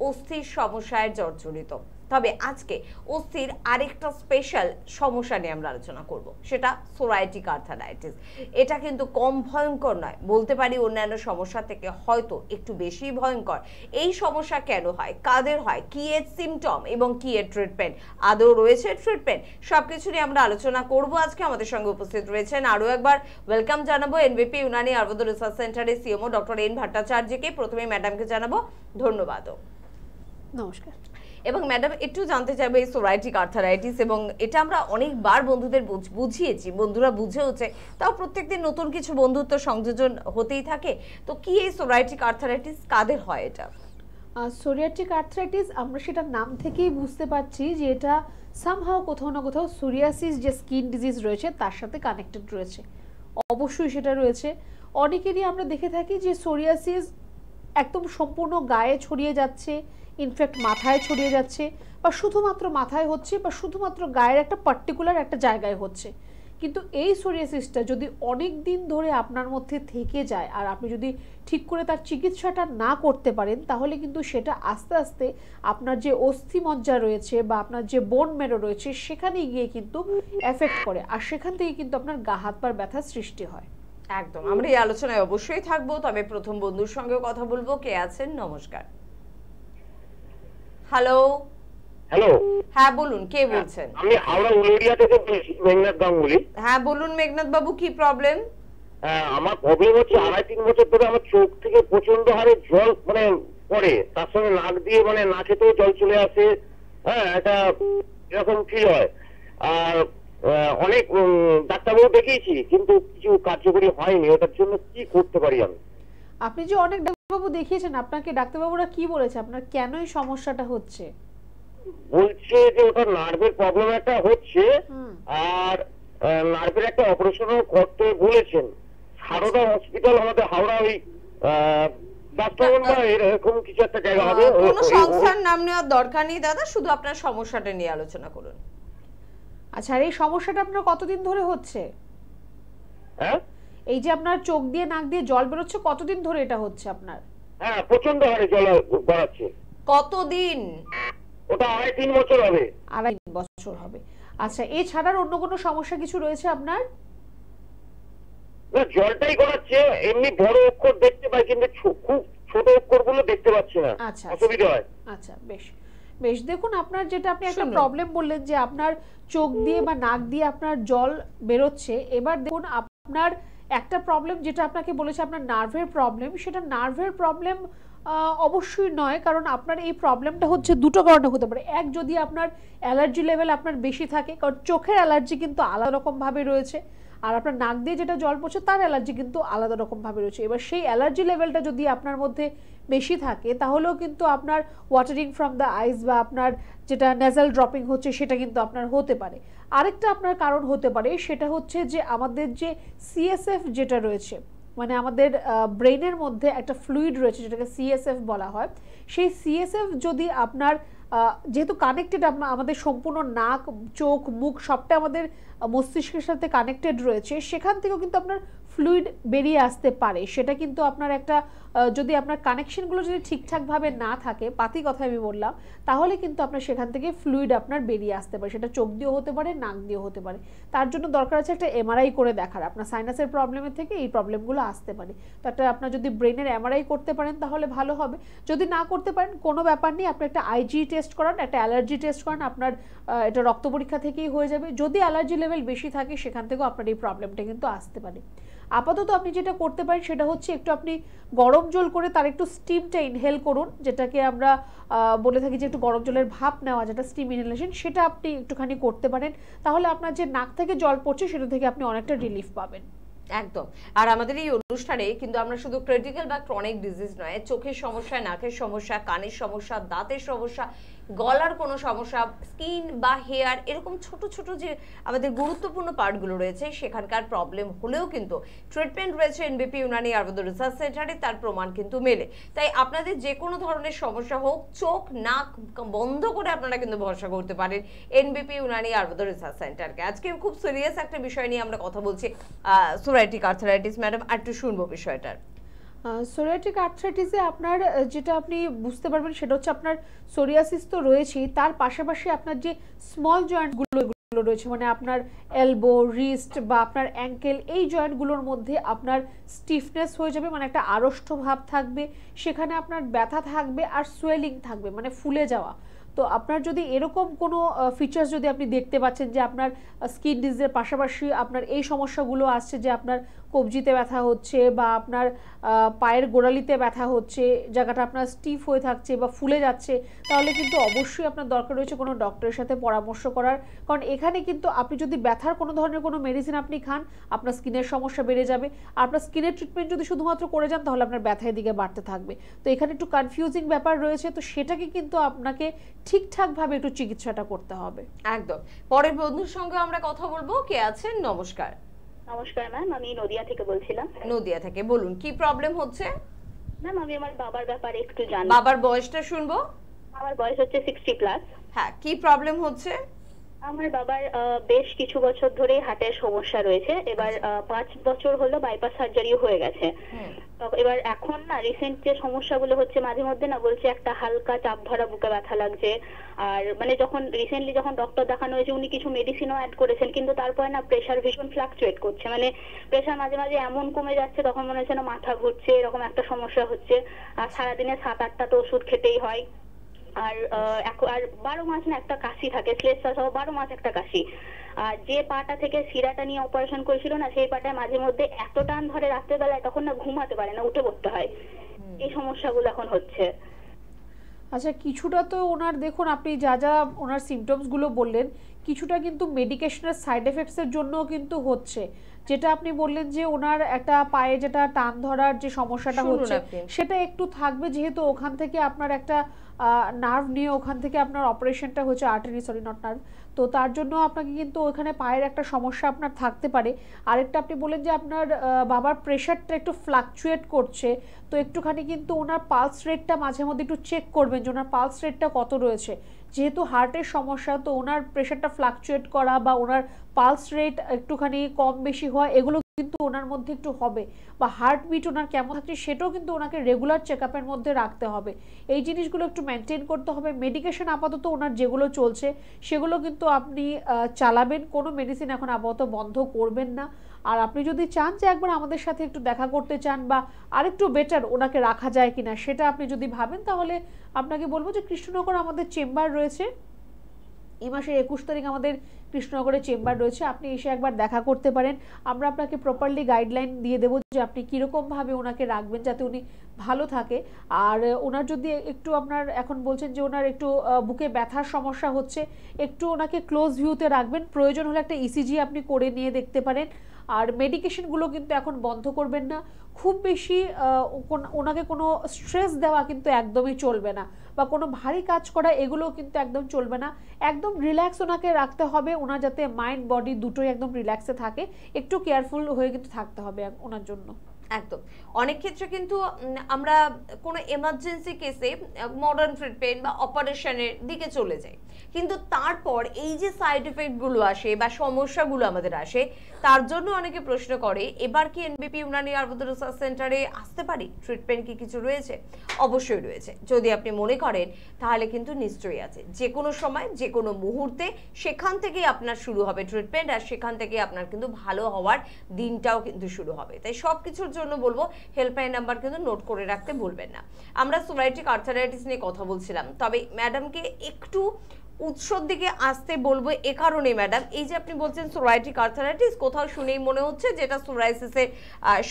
অস্থির সমস্যায় জর্জরিত। তবে আজকে অস্থির আরেকটা স্পেশাল সমস্যা নিয়ে আমরা আলোচনা করব, সেটা সোরাইটিক আর্থারাইটিস। এটা কিন্তু কম ভয়ঙ্কর নয়, বলতে পারি অন্যান্য সমস্যা থেকে হয়তো একটু বেশি ভয়ঙ্কর। এই সমস্যা কেন হয়, কাদের হয়, কি এর সিমটম এবং কি এর ট্রিটমেন্ট, আদৌ রয়েছে ট্রিটমেন্ট, সবকিছু নিয়ে আমরা আলোচনা করব আজকে। আমাদের সঙ্গে উপস্থিত রয়েছেন, আরো একবার ওয়েলকাম জানাবো এনবিপি ইউনানি আয়ুর্বেদ রিসার্চ সেন্টারের সিএমও ডক্টর এন ভট্টাচার্যকে। প্রথমে ম্যাডামকে জানাবো ধন্যবাদও। নমস্কার। এবং ম্যাডাম একটু জানতে চাইবো এই সোরাইটিক আর্থারাইটিস, এবং এটা আমরা অনেকবার বন্ধুদের বুঝিয়েছি, বন্ধুরা বুঝেওছে, তাও প্রত্যেকদিন নতুন কিছু বন্ধুত্ব সংযোজন হতেই থাকে। তো কি এই সোরাইটিক আর্থারাইটিস, কাদের হয় এটা? সোরিয়াটিক আর্থ্রাইটিস আমরা সেটা নাম থেকেই বুঝতে পারছি যে এটা সামহাও কোথাও না কোথাও সোরিয়াসিস যে স্কিন ডিজিজ রয়েছে তার সাথে কানেক্টেড রয়েছে। অবশ্যই সেটা রয়েছে। অনেকেরই আমরা দেখে থাকি যে সোরিয়াসিস একদম সম্পূর্ণ গায়ে ছড়িয়ে যাচ্ছে, ইনফ্যাক্ট মাথায় ছড়িয়ে যাচ্ছে, বা শুধুমাত্র মাথায় হচ্ছে, বা শুধুমাত্র গায়ের একটা পার্টিকুলার একটা জায়গায় হচ্ছে। কিন্তু এই সোরিয়াসিসটা যদি অনেক দিন ধরে আপনার মধ্যে থেকে যায় আর আপনি যদি ঠিক করে তার চিকিৎসাটা না করতে পারেন, তাহলে কিন্তু সেটা আস্তে আস্তে আপনার যে অস্থিমজ্জা রয়েছে বা আপনার যে বোন মেরো রয়েছে সেখানে গিয়ে কিন্তু এফেক্ট করে, আর সেখান থেকে কিন্তু আপনার গা হাত পার ব্যথার সৃষ্টি হয়। একদম, আমরা এই আলোচনায় অবশ্যই থাকবো। তবে প্রথম বন্ধুর সঙ্গে কথা বলবো। কে আছেন? নমস্কার। হ্যালো। হ্যালো, হ্যাঁ বলুন, কে বলছেন? আমি হাওড়া উলুরিয়া থেকে বলছি, মেঘনাথ গাঙ্গুলি। হ্যাঁ বলুন মেঘনাথ বাবু, কি প্রবলেম? আমার প্রবলেম হচ্ছে 2.5-3 বছর ধরে আমার চোখ থেকে প্রচন্ড হারে জল পড়ে, তার সঙ্গে নাক দিয়ে নাকেতেও জল চলে আসে। হ্যাঁ, এটা এরকম ফিল হয়। আর অনেক ডাক্তারবাবু দেখিয়েছি কিন্তু কিছু কার্যকরী হয়নি। ওটার জন্য কি করতে পারি আমি? আপনি যে অনেক ডাক্তারবাবু দেখিয়েছেন, আপনাকে ডাক্তারবাবুরা কি বলেছে আপনার কেন এই সমস্যাটা হচ্ছে? বলছে যে ওটা নার্ভের প্রবলেম একটা হচ্ছে, আর নার্ভের একটা অপারেশনও করতে বলেছেন। সারদা হসপিটাল আমাদের হাওড়া ওই এরকম কিছু একটা জায়গা হবে। কোনো সংস্থার নাম নেওয়ার দরকার নেই দাদা, শুধু আপনার সমস্যাটা নিয়ে আলোচনা করুন। আচ্ছা, আর এই সমস্যাটা আপনার কতদিন ধরে হচ্ছে? হ্যাঁ, এই যে আপনার চোখ দিয়ে নাক দিয়ে জল বেরোচ্ছে, কতদিন ধরে এটা হচ্ছে আপনার? হ্যাঁ, প্রচন্ড হারে জল বেরোচ্ছে। কতদিন? ওটা 2.5-3 বছর হবে। 2.5 বছর হবে। আচ্ছা, এছাড়ার অন্য কোনো সমস্যা কিছু রয়েছে আপনার? না, জলটাই গড়াচ্ছে। এমনি বড় অক্ষর দেখতে পাই কিন্তু খুব ছোট অক্ষরগুলো দেখতে পাচ্ছি না। আচ্ছা, অসুবিধা হয়। আচ্ছা, বেশ বেশ। দেখুন, আপনার যেটা আপনি একটা প্রবলেম বললেন যে আপনার চোখ দিয়ে বা নাক দিয়ে আপনার জল বেরোচ্ছে। এবার দেখুন, আপনার একটা প্রবলেম যেটা আপনাকে বলেছে আপনার নার্ভের প্রবলেম, সেটা নার্ভের প্রবলেম অবশ্যই নয়। কারণ আপনার এই প্রবলেমটা হচ্ছে দুটো কারণে হতে পারে। এক, যদি আপনার অ্যালার্জি লেভেল আপনার বেশি থাকে, কারণ চোখের অ্যালার্জি কিন্তু আলাদা রকমভাবে রয়েছে, আর আপনার নাক দিয়ে যেটা জল পড়ছে তার অ্যালার্জি কিন্তু আলাদা রকমভাবে রয়েছে। এবার সেই অ্যালার্জি লেভেলটা যদি আপনার মধ্যে বেশি থাকে, তাহলেও কিন্তু আপনার ওয়াটারিং ফ্রম দ্য আইস বা আপনার যেটা নেজাল ড্রপিং হচ্ছে সেটা কিন্তু আপনার হতে পারে। আরেকটা আপনার কারণ হতে পারে, সেটা হচ্ছে যে আমাদের যে সিএসএফ যেটা রয়েছে, মানে আমাদের ব্রেনের মধ্যে একটা ফ্লুইড রয়েছে যেটাকে সিএসএফ বলা হয়। সেই সিএসএফ যদি আপনার যেহেতু কানেক্টেড, আমাদের সম্পূর্ণ নাক, চোখ, মুখ সবটা আমাদের মস্তিষ্কের সাথে কানেক্টেড রয়েছে, সেখান থেকেও কিন্তু আপনার ফ্লুইড বেরিয়ে আসতে পারে। সেটা কিন্তু আপনার একটা যদি আপনার কানেকশনগুলো যদি ঠিকঠাকভাবে না থাকে, পাতি কথা আমি বললাম, তাহলে কিন্তু আপনার সেখান থেকে ফ্লুইড আপনার বেরিয়ে আসতে পারে। সেটা চোখ দিয়েও হতে পারে, নাক দিয়েও হতে পারে। তার জন্য দরকার আছে একটা এমআরআই করে দেখার, আপনার সাইনাসের প্রবলেমের থেকে এই প্রবলেমগুলো আসতে পারে। তো একটা আপনার যদি ব্রেনের এমআরআই করতে পারেন তাহলে ভালো হবে। যদি না করতে পারেন কোনো ব্যাপার নেই, আপনি একটা আইজি টেস্ট করান, একটা অ্যালার্জি টেস্ট করান, আপনার এটা রক্ত পরীক্ষা থেকেই হয়ে যাবে। যদি অ্যালার্জি লেভেল বেশি থাকে সেখান থেকেও আপনার এই প্রবলেমটা কিন্তু আসতে পারে। আপাতত আপনি যেটা করতে পারেন সেটা হচ্ছে একটু আপনি গরম জল করে তার একটু স্টিমটা ইনহেল করুন, যেটাকে আমরা বলে থাকি যে একটু গরম জলের ভাপ নেওয়া, যেটা স্টিম ইনহেলেশন, সেটা আপনি একটুখানি করতে পারেন। তাহলে আপনার যে নাক থেকে জল পড়ছে সেটা থেকে আপনি অনেকটা রিলিফ পাবেন। একদম। আর আমাদের এই অনুষ্ঠানে কিন্তু আমরা শুধু ক্রিটিক্যাল বা ক্রনিক ডিজিজ নয়, চোখের সমস্যা, নাকের সমস্যা, কানের সমস্যা, দাঁতের সমস্যা, গলার কোনো সমস্যা, স্কিন বা হেয়ার, এরকম ছোট ছোট যে আমাদের গুরুত্বপূর্ণ পার্টগুলো রয়েছে সেখানকার প্রবলেম হলেও কিন্তু ট্রিটমেন্ট রয়েছে এনবিপি ইউনানি আয়ুর্বেদ রিসার্চ সেন্টারে, তার প্রমাণ কিন্তু মেলে। তাই আপনাদের যে কোনো ধরনের সমস্যা হোক, চোখ নাক বন্ধ করে আপনারা কিন্তু ভরসা করতে পারেন এনবিপি ইউনানি আয়ুর্বেদ রিসার্চ সেন্টারকে। আজকে খুব সিরিয়াস একটা বিষয় নিয়ে আমরা কথা বলছি, সোরাইটিক আর্থ্রাইটিস। ম্যাডাম একটু শুনবো বিষয়টার। সোরিয়াটিক আর্থ্রাইটিসে আপনার যেটা আপনি বুঝতে পারবেন সেটা হচ্ছে আপনার সোরিয়াসিস তো রয়েছেই, তার পাশাপাশি আপনার যে স্মল জয়েন্টগুলো রয়েছে, মানে আপনার এলবো, রিস্ট বা আপনার অ্যাঙ্কেল, এই জয়েন্টগুলোর মধ্যে আপনার স্টিফনেস হয়ে যাবে, মানে একটা আড়ষ্ট ভাব থাকবে, সেখানে আপনার ব্যথা থাকবে আর সোয়েলিং থাকবে, মানে ফুলে যাওয়া। তো আপনার যদি এরকম কোনো ফিচার্স যদি আপনি দেখতে পাচ্ছেন যে আপনার স্কিন ডিজিজের পাশাপাশি আপনার এই সমস্যাগুলো আসছে, যে আপনার কবজিতে ব্যথা হচ্ছে বা আপনার পায়ের গোড়ালিতে ব্যথা হচ্ছে, জায়গাটা আপনার স্টিফ হয়ে থাকছে বা ফুলে যাচ্ছে, তাহলে কিন্তু অবশ্যই আপনার দরকার রয়েছে কোনো ডক্টরের সাথে পরামর্শ করার। কারণ এখানে কিন্তু আপনি যদি ব্যথার কোনো ধরনের কোনো মেডিসিন আপনি খান, আপনার স্কিনের সমস্যা বেড়ে যাবে। আপনার স্কিনের ট্রিটমেন্ট যদি শুধুমাত্র করে যান তাহলে আপনার ব্যথার দিকে বাড়তে থাকবে। তো এখানে একটু কনফিউজিং ব্যাপার রয়েছে, তো সেটাকে কিন্তু আপনাকে ঠিকঠাকভাবে একটু চিকিৎসাটা করতে হবে। একদম। পরের বন্ধুর সঙ্গে আমরা কথা বলবো। কে আছেন? নমস্কার। নমস্কার ম্যাম, আমি নদিয়া থেকে বলছিলাম। নদিয়া থেকে বলুন, কি প্রবলেম হচ্ছে? ম্যাম আমি আমার বাবার ব্যাপারে একটু জানি। বাবার বয়সটা শুনবো। আমার বয়স হচ্ছে 60+। হ্যাঁ, কি প্রবলেম হচ্ছে? আমার বাবার বেশ কিছু বছর ধরে হার্টের সমস্যা রয়েছে। এবার 5 বছর হলো বাইপাস সার্জারি হয়ে গেছে। তো এবার এখন না রিসেন্ট যে সমস্যাগুলো হচ্ছে, মাঝে মধ্যে না বলছে একটা হালকা চাপ ধরা বুকে ব্যথা লাগছে। আর মানে যখন রিসেন্টলি যখন ডক্টর দেখানো হয়েছে উনি কিছু মেডিসিনও অ্যাড করেছেন, কিন্তু তারপরে না প্রেশার ভীষণ ফ্লাকচুয়েট করছে, মানে প্রেশার মাঝে মাঝে এমন কমে যাচ্ছে তখন মনে হচ্ছে না মাথা ঘুরছে, এরকম একটা সমস্যা হচ্ছে। আর সারাদিনে 7-8টা তো ওষুধ খেতেই হয়। আর 12 মাস না একটা কাশি থাকে, শ্লেষা সহ 12 মাস একটা কাশি। আর যে পাটা থেকে শিরাটা নিয়ে অপারেশন করেছিল না, সেই পাটায় মাঝে মধ্যে এত টান ধরে রাত্রেবেলায়, তখন না ঘুমাতে পারে না, উঠে পড়তে হয়। এই সমস্যাগুলো এখন হচ্ছে। আচ্ছা, কিছুটা তো ওনার দেখুন, আপনি যা যা ওনার সিমটমসগুলো বললেন, কিছুটা কিন্তু মেডিকেশনের সাইড এফেক্টসের জন্যও কিন্তু হচ্ছে। যেটা আপনি বললেন যে ওনার একটা পায়ে যেটা টান ধরার যে সমস্যাটা হচ্ছে সেটা একটু থাকবে, যেহেতু ওখান থেকে আপনার একটা নার্ভ নিয়ে ওখান থেকে আপনার অপারেশনটা হচ্ছে, আর্টারি সরি নট নার্ভ, তো তার জন্য আপনাকে কিন্তু ওখানে পায়ের একটা সমস্যা আপনার থাকতে পারে। আরেকটা আপনি বলেন যে আপনার বাবার প্রেশারটা একটু ফ্লাকচুয়েট করছে, তো একটুখানি কিন্তু ওনার পালস রেটটা মাঝে মধ্যে একটু চেক করবেন যে ওনার পালস রেটটা কত রয়েছে। যেহেতু হার্টের সমস্যা, তো ওনার প্রেশারটা ফ্লাকচুয়েট করা বা ওনার পালস রেট একটুখানি কম বেশি হওয়া, এগুলো কিন্তু ওনার মধ্যে একটু হবে। বা হার্টবিট ওনার কেমন থাকছে সেটাও কিন্তু ওনাকে রেগুলার চেক আপের মধ্যে রাখতে হবে। এই জিনিসগুলো একটু মেনটেন করতে হবে। মেডিকেশন আপাতত ওনার যেগুলো চলছে সেগুলো কিন্তু আপনি চালাবেন, কোনো মেডিসিন এখন আপাতত বন্ধ করবেন না। আর আপনি যদি চান যে একবার আমাদের সাথে একটু দেখা করতে চান বা আরেকটু বেটার ওনাকে রাখা যায় কিনা সেটা আপনি যদি ভাবেন, তাহলে আপনাকে বলবো যে কৃষ্ণনগর আমাদের চেম্বার রয়েছে। এই মাসের 21 তারিখ আমাদের কৃষ্ণনগরে চেম্বার রয়েছে, আপনি এসে একবার দেখা করতে পারেন। আমরা আপনাকে প্রপারলি গাইডলাইন দিয়ে দেবো যে আপনি কীরকমভাবে ওনাকে রাখবেন যাতে উনি ভালো থাকে। আর ওনার যদি একটু আপনার এখন বলছেন যে ওনার একটু বুকে ব্যথার সমস্যা হচ্ছে, একটু ওনাকে ক্লোজ ভিউতে রাখবেন। প্রয়োজন হলে একটা ইসিজি আপনি করে নিয়ে দেখতে পারেন। আর মেডিকেশনগুলো কিন্তু এখন বন্ধ করবেন না। খুব বেশি ওনাকে কোনো স্ট্রেস দেওয়া কিন্তু একদমই চলবে না, বা কোনো ভারী কাজ করা এগুলোও কিন্তু একদম চলবে না। একদম রিল্যাক্স ওনাকে রাখতে হবে, ওনার যাতে মাইন্ড বডি দুটোই একদম রিল্যাক্সে থাকে। একটু কেয়ারফুল হয়ে কিন্তু থাকতে হবে ওনার জন্য। একদম। অনেক ক্ষেত্রে কিন্তু আমরা কোনো এমার্জেন্সি কেসে মডার্ন ট্রিটমেন্ট বা অপারেশনের দিকে চলে যাই, কিন্তু তারপর এই যে সাইড এফেক্টগুলো আসে বা সমস্যাগুলো আমাদের আসে, তার জন্য অনেকে প্রশ্ন করে এবার কি এনবিপি ইউনানি আয়ুর্বেদ রিসার্চ সেন্টারে আসতে পারি, ট্রিটমেন্ট কি কিছু রয়েছে? অবশ্যই রয়েছে। যদি আপনি মনে করেন তাহলে কিন্তু নিশ্চয়ই আছে, যে কোনো সময় যে কোনো মুহূর্তে সেখান থেকেই আপনার শুরু হবে ট্রিটমেন্ট, আর সেখান থেকে আপনার কিন্তু ভালো হওয়ার দিনটাও কিন্তু শুরু হবে। তাই সব কিছুর জন্য বলবো হেল্পলাইন নাম্বার কিন্তু নোট করে রাখতে ভুলবেন না। আমরা সোরাইটিক আর্থারাইটিস নিয়ে কথা বলছিলাম, তবে ম্যাডামকে একটু উৎসর দিকে আসতে বলবো এ কারণে ম্যাডাম, এই যে আপনি বলছেন সোরাইটিক আর্থারাইটিস, কোথাও শুনেই মনে হচ্ছে যেটা সোরাইসিসের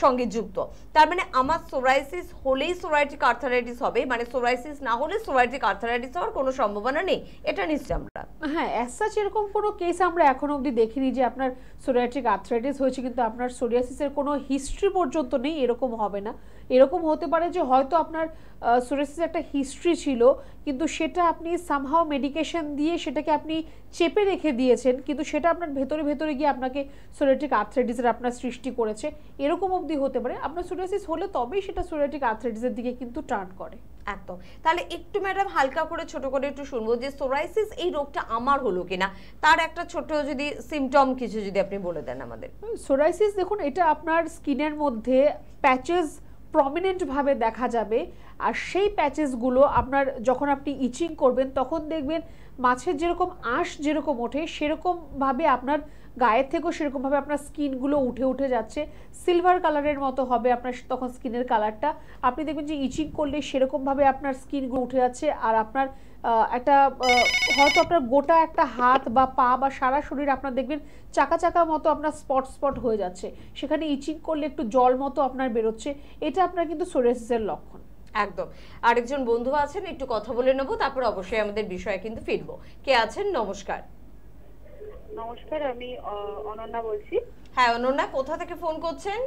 সঙ্গে যুক্ত। তার মানে আমার সোরাইসিস হলেই সোরাইটিক আর্থারাইটিস হবে, মানে সোরাইসিস না হলে সোরাইটিক আর্থারাইটিস হওয়ার কোনো সম্ভাবনা নেই, এটা নিশ্চয় আমরা? হ্যাঁ, অ্যাজ এরকম কোনো কেস আমরা এখনো অবধি দেখিনি যে আপনার সোরিয়াটিক আর্থ্রাইটিস হয়েছে কিন্তু আপনার সোরিয়াসিসের কোনো হিস্ট্রি পর্যন্ত নেই, এরকম হবে না। এরকম হতে পারে যে হয়তো আপনার সোরিয়াসিসের একটা হিস্ট্রি ছিল, কিন্তু সেটা আপনি সামহাও মেডিকেশন দিয়ে সেটাকে আপনি চেপে রেখে দিয়েছেন, কিন্তু সেটা আপনার ভেতরে ভেতরে গিয়ে আপনাকে সোরিয়াটিক আর্থ্রাইটিসের আপনার সৃষ্টি করেছে, এরকম অবধি হতে পারে। আপনার সোরিয়াসিস হলে তবেই সেটা সোরিয়াটিক আর্থ্রাইটিসের দিকে কিন্তু টার্ন করে। একদম। তাহলে একটু ম্যাডাম হালকা করে ছোট করে একটু শুনবো যে সোরাইসিস এই রোগটা আমার হলো কিনা, তার একটা ছোট যদি সিমটম কিছু যদি আপনি বলে দেন আমাদের। সোরাইসিস দেখুন, এটা আপনার স্কিনের মধ্যে প্যাচেস প্রমিনেন্ট ভাবে দেখা যাবে, আর সেই প্যাচেসগুলো আপনার যখন আপনি ইচিং করবেন তখন দেখবেন মাছের যেরকম আঁশ যেরকম ওঠে সেরকমভাবে আপনার গায়ের থেকেও সেরকমভাবে আপনার স্কিনগুলো উঠে উঠে যাচ্ছে, সিলভার কালারের মতো হবে আপনার তখন স্কিনের কালারটা। আপনি দেখবেন যে ইচিং করলে সেরকমভাবে আপনার স্কিনগুলো উঠে যাচ্ছে, আর আপনার একটা হয়তো আপনার গোটা একটা হাত বা পা বা সারা শরীর আপনার দেখবেন চাকা চাকা মতো আপনার স্পট স্পট হয়ে যাচ্ছে, সেখানে ইচিং করলে একটু জল মতো আপনার বেরোচ্ছে, এটা আপনার কিন্তু সোরিয়াসিসের লক্ষণ। একদম। আরেকজন বন্ধু আছেন, একটু কথা বলে নেব, তারপর অবশ্যই আমাদের বিষয়ে কিন্তু ফিরবো। কে আছেন? নমস্কার। নমস্কার, আমি অনন্যা বলছি। হ্যাঁ অনন্যা, কোথা থেকে ফোন করছেন?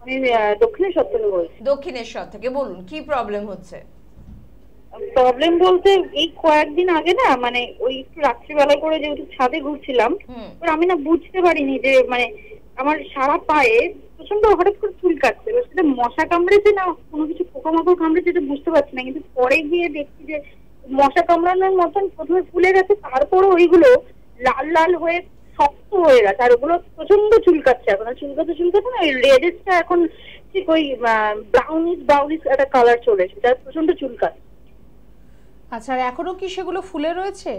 আমি দক্ষিণেশ্বর থেকে বলছি। দক্ষিণেশ্বর থেকে, বলুন কি প্রবলেম হচ্ছে? প্রবলেম বলতে এই কয়েকদিন আগে না, মানে ওই একটু রাত্রিবেলা করে যেহেতু ছাদে ঘুরছিলাম, আমি না বুঝতে পারিনি যে মানে আমার সারা পায়ে প্রচন্ড হঠাৎ করে চুল কাটছে, সেটা মশা কামড়েছে না কোনো কিছু পোকামাকড় কামড়েছে এটা বুঝতে পারছি না, কিন্তু পরে গিয়ে দেখছি যে মশা কামড়ানোর মতন প্রথমে ফুলে গেছে, তারপরে ওইগুলো লাল লাল হয়ে শক্ত হয়ে গেছে, আর ওগুলো প্রচন্ড চুলকাচ্ছে। এখন চুলকাচ্ছে না, ওই রেডেসটা এখন ঠিক ওই ব্রাউনিশ একটা কালার চলে এসেছে, আর প্রচন্ড চুলকাচ্ছে। আচ্ছা, আর এখনো কি সেগুলো ফুলে রয়েছে?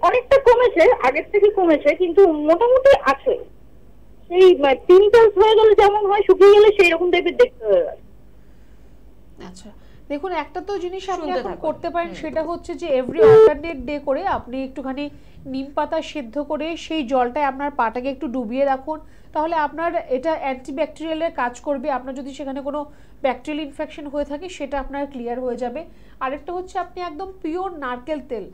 অনেকটা কমেছে, আগের থেকে কমেছে, কিন্তু মোটামুটি আছে। সেই পিম্পলস হয়ে গেলে যেমন হয়, শুকিয়ে গেলে সেই রকম টাইপের দেখতে হয়ে গেছে। আচ্ছা দেখুন, একটা তো জিনিস আপনি এখন করতে পারেন, সেটা হচ্ছে যে এভরি অল্টারনেট ডে করে আপনি একটুখানি নিম পাতা সেদ্ধ করে সেই জলটায় আপনার পাটাকে একটু ডুবিয়ে রাখুন, তাহলে আপনার এটা অ্যান্টিব্যাকটেরিয়ালের কাজ করবে। আপনার যদি সেখানে কোনো ব্যাকটেরিয়াল ইনফেকশন হয়ে থাকে সেটা আপনার ক্লিয়ার হয়ে যাবে। আরেকটা হচ্ছে আপনি একদম পিওর নারকেল তেল,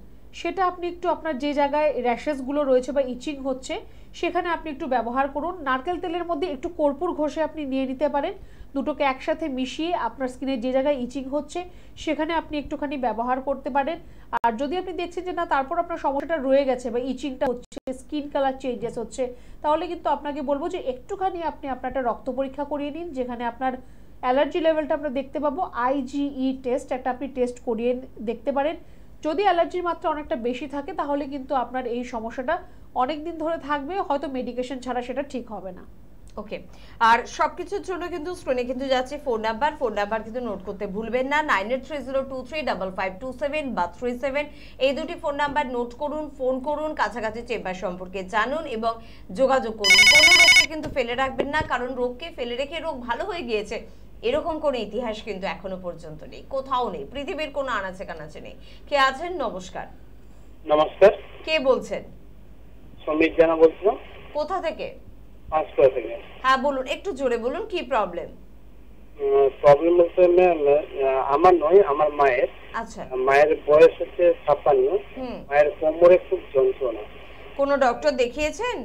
সেটা আপনি একটু আপনার যে জায়গায় র্যাশেসগুলো রয়েছে বা ইচিং হচ্ছে সেখানে আপনি একটু ব্যবহার করুন। নারকেল তেলের মধ্যে একটু কর্পূর ঘষে আপনি নিয়ে নিতে পারেন, দুটোকে একসাথে মিশিয়ে আপনার স্কিনে যে জায়গায় ইচিং হচ্ছে সেখানে আপনি একটুখানি ব্যবহার করতে পারেন। আর যদি আপনি দেখছেন যে না তারপর আপনার সমস্যাটা রয়ে গেছে বা ইচিংটা হচ্ছে, স্কিন কালার চেঞ্জেস হচ্ছে, তাহলে কিন্তু আপনাকে বলবো যে একটুখানি আপনি আপনার একটা রক্ত পরীক্ষা করিয়ে নিন, যেখানে আপনার অ্যালার্জি লেভেলটা আমরা দেখতে পাবো। IgE টেস্ট একটা আপনি টেস্ট করিয়ে দেখতে পারেন। যদি অ্যালার্জির মাত্রা অনেকটা বেশি থাকে তাহলে কিন্তু আপনার এই সমস্যাটা অনেক দিন ধরে থাকবে, হয়তো মেডিকেশন ছাড়া সেটা ঠিক হবে না। ওকে, আর সবকিছুর জন্য কিন্তু স্ক্রিনে কিন্তু যাচ্ছে ফোন নাম্বার কিন্তু নোট করতে ভুলবেন না, 9830235527 বা 37, এই দুটি ফোন নাম্বার নোট করুন, ফোন করুন, কাছাকাছি চেম্বার সম্পর্কে জানুন এবং যোগাযোগ করুন। কোনো রোগকে কিন্তু ফেলে রাখবেন না, কারণ রোগকে ফেলে রেখে রোগ ভালো হয়ে গিয়েছে এরকম কোনো ইতিহাস কিন্তু এখনো পর্যন্ত নেই, কোথাও নেই, পৃথিবীর কোনো আনাচে কানাচে নেই। কে আছেন? নমস্কার। নমস্কার, কে বলছেন? সমীর জানা বলছিলাম। কোথা থেকে? পাঁচকুড়া থেকে। হ্যাঁ বলুন, একটু জোরে বলুন, কি প্রবলেম? প্রবলেম বলতে ম্যাম আমার নয়, আমার মায়ের। আচ্ছা, মায়ের বয়স হচ্ছে 56। মায়ের কোমরে খুব যন্ত্রণা। কোনো ডক্টর দেখিয়েছেন?